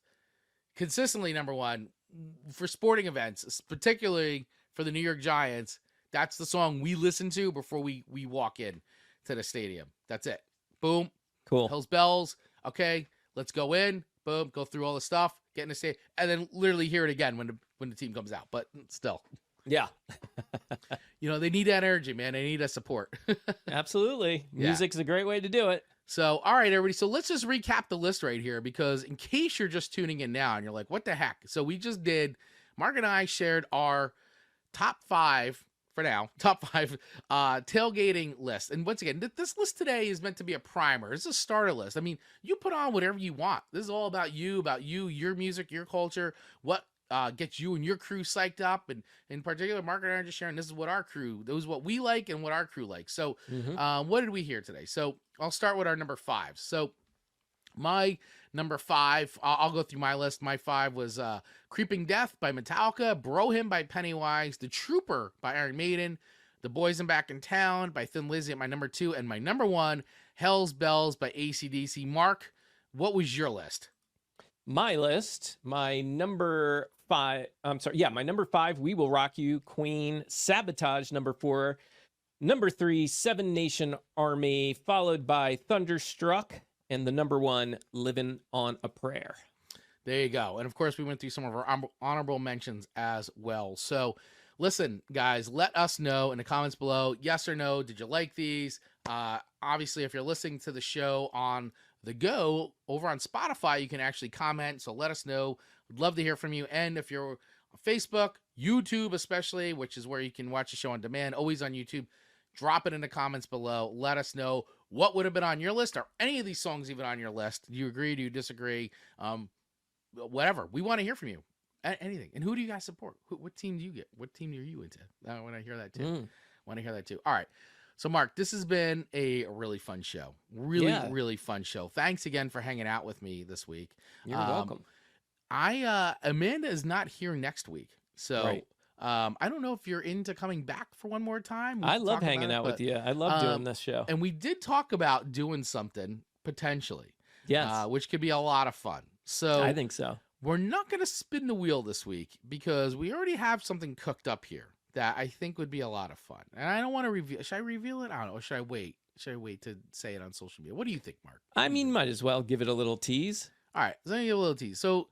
consistently number one for sporting events, particularly for the New York Giants. That's the song we listen to before we walk in to the stadium. That's it. Boom. Cool. Hell's Bells. Okay, let's go in. Boom. Go through all the stuff. Get in the stadium, and then literally hear it again when the team comes out. But still, Yeah. they need that energy, man. They need that support. Absolutely. Yeah. Music's a great way to do it. So, all right, everybody. So let's just recap the list right here, because in case you're just tuning in now and you're like, what the heck? So we just did, Mark and I shared our top five tailgating list. And once again, this list today is meant to be a primer. It's a starter list. I mean, you put on whatever you want. This is all about you, your music, your culture, what gets you and your crew psyched up. And in particular, Mark and I are just sharing, this is what what we like and what our crew likes. So what did we hear today? So I'll start with our number 5. So my number 5, I'll go through my list. My 5 was Creeping Death by Metallica, Bro Hymn by Pennywise, The Trooper by Iron Maiden, The Boys and Back in Town by Thin Lizzy at my number 2, and my number 1, Hell's Bells by AC/DC. Mark, what was your list? My list, my number 5, my number 5, We Will Rock You, Queen. Sabotage, number 4. Number 3, Seven Nation Army, followed by Thunderstruck, and the number 1, Living on a Prayer. There you go. And of course, we went through some of our honorable mentions as well. So listen, guys, let us know in the comments below, yes or no, did you like these? Obviously, if you're listening to the show on the go over on Spotify, you can actually comment. So let us know. We'd love to hear from you. And if you're on Facebook, YouTube especially, which is where you can watch the show on demand, always on YouTube, drop it in the comments below. Let us know what would have been on your list, or any of these songs even on your list. Do you agree? Do you disagree? Whatever. We want to hear from you. Anything. And who do you guys support? What team do you get? What team are you into? I want to hear that too. Want to hear that too. All right. So, Mark, this has been a really fun show. Really fun show. Thanks again for hanging out with me this week. You're welcome. Amanda is not here next week. So, Right. I don't know if you're into coming back for one more time. I love hanging out with you. I love doing this show. And we did talk about doing something potentially. Yes. Which could be a lot of fun. So I think so. we're not going to spin the wheel this week because we already have something cooked up here that I think would be a lot of fun. And I don't want to reveal. Should I reveal it? I don't know. Or should I wait? Should I wait to say it on social media? What do you think, Mark? I mean, might as well give it a little tease. All right. So let me give a little tease. So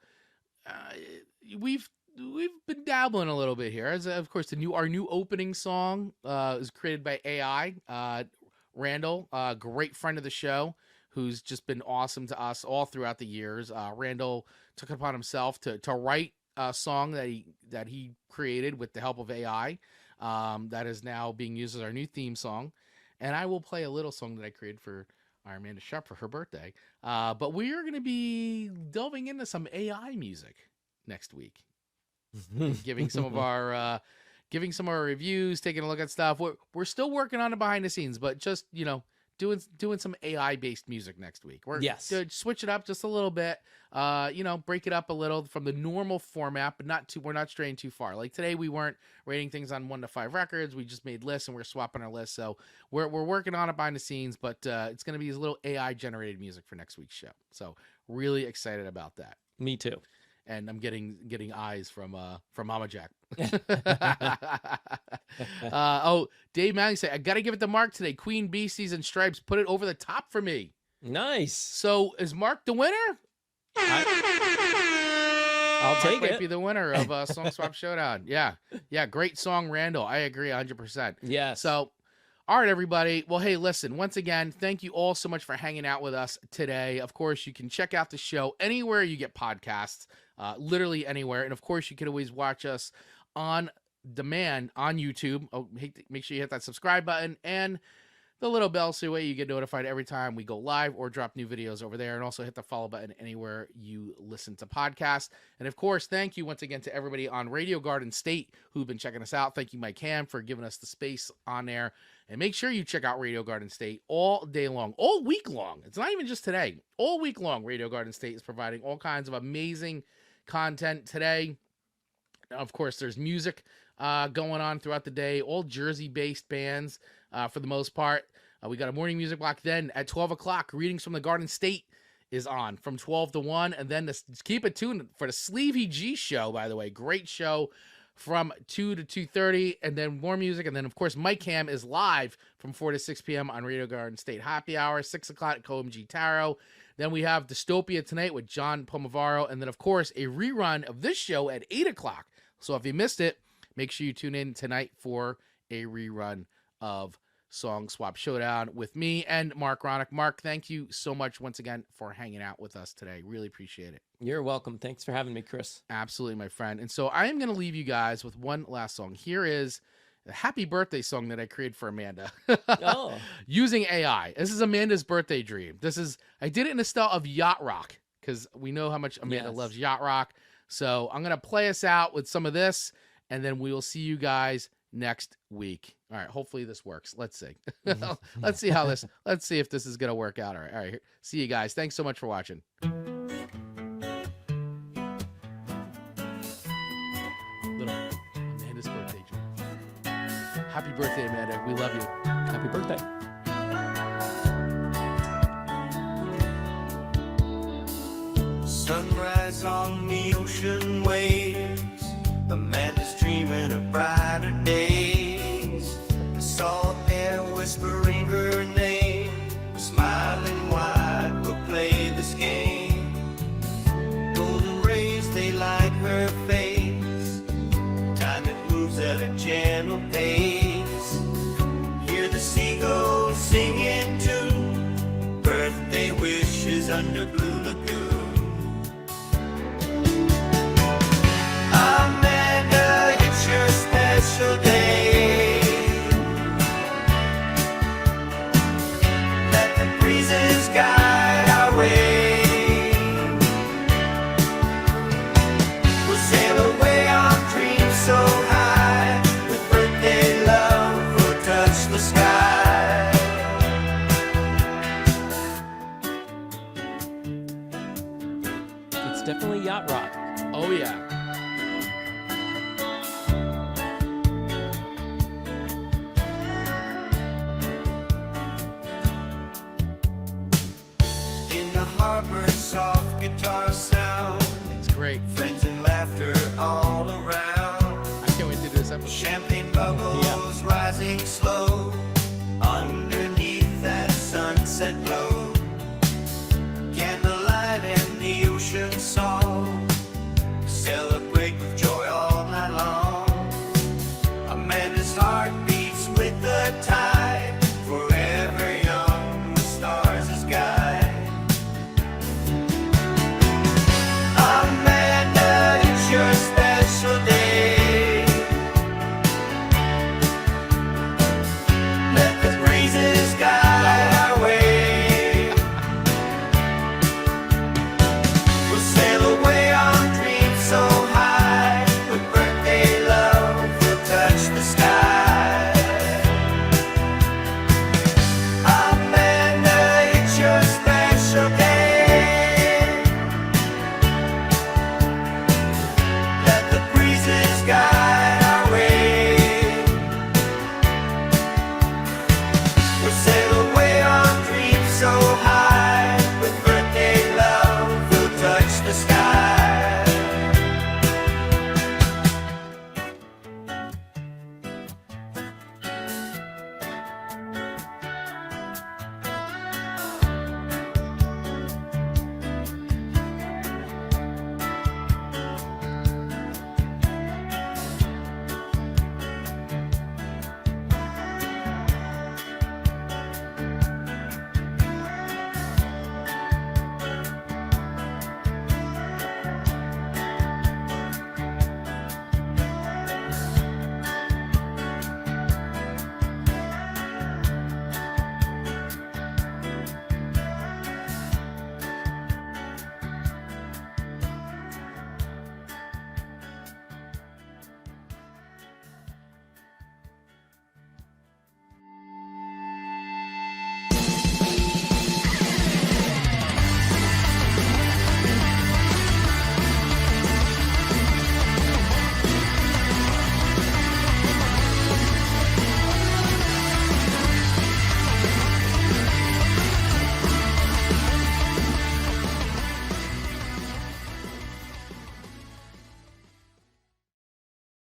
we've been dabbling a little bit here. As of course, our new opening song is created by AI. Randall, great friend of the show, who's just been awesome to us all throughout the years. Randall took it upon himself to write a song that he created with the help of AI, that is now being used as our new theme song. And I will play a little song that I created for our Amanda Sharp for her birthday. But we are going to be delving into some AI music next week, giving some of our reviews, taking a look at stuff. We're still working on it behind the scenes, but just doing some AI based music next week. We're to switch it up just a little bit, break it up a little from the normal format, but we're not straying too far. Like today, we weren't rating things on 1 to 5 records. We just made lists and we're swapping our lists. So we're working on it behind the scenes, but it's going to be a little AI generated music for next week's show. So really excited about that. Me too. And I'm getting eyes from Mama Jack. Dave Malley said, I gotta give it to Mark today. Queen Bee Season Stripes put it over the top for me. Nice. So is Mark the winner? I'll take Mark it. might be the winner of Song Swap Showdown. Yeah, great song, Randall. I agree 100%. Yeah. So, all right, everybody. Well, hey, listen, once again, thank you all so much for hanging out with us today. Of course, you can check out the show anywhere you get podcasts, literally anywhere. And of course, you can always watch us on demand on YouTube. Make sure you hit that subscribe button and the little bell so you get notified every time we go live or drop new videos over there. And also hit the follow button anywhere you listen to podcasts. And of course, thank you once again to everybody on Radio Garden State who've been checking us out. Thank you, Mike Ham, for giving us the space on there. And make sure you check out Radio Garden State all day long, all week long. It's not even just today. All week long, Radio Garden State is providing all kinds of amazing content today. Of course, there's music going on throughout the day, all Jersey-based bands for the most part. We got a morning music block. Then at 12 o'clock, Readings from the Garden State is on from 12 to 1. And then keep it tuned for the Sleevey G show, by the way. Great show from 2 to 2:30. And then more music. And then, of course, Mike Ham is live from 4 to 6 p.m. on Radio Garden State Happy Hour, 6 o'clock at CoMG Tarot. Then we have Dystopia tonight with John Pomavaro. And then, of course, a rerun of this show at 8 o'clock. So if you missed it, make sure you tune in tonight for a rerun of Song Swap Showdown with me and Marc Ronick. Mark, thank you so much once again for hanging out with us today. Really appreciate it. You're welcome. Thanks for having me, Chris. Absolutely, my friend. And so I am going to leave you guys with one last song. Here is a happy birthday song that I created for Amanda. Oh. Using AI. This is Amanda's birthday dream. I did it in the style of yacht rock because we know how much Amanda loves yacht rock. So I'm going to play us out with some of this, and then we will see you guys next week. All right. Hopefully this works. Let's see. Let's see if this is going to work out. All right. See you guys. Thanks so much for watching. Little Amanda's birthday dream. Happy birthday, Amanda. We love you. Happy birthday. Sunrise on the ocean waves. Amanda's dreaming of brighter days. The salt air whispering her name. Smiling wide, we'll play this game. Golden rays, they light her face. Time that moves at a gentle pace. Hear the seagulls singing too. Birthday wishes under blue lagoon. Amanda, it's your special day. Let the breezes guide our way. We'll sail away on dreams so high. With birthday love, we'll touch the sky. It's definitely yacht rock. Oh, yeah. In the harbor, soft guitar sound. It's great. Friends and laughter all around. I can't wait to do this episode. Champagne bubbles rising slow underneath that sunset glow.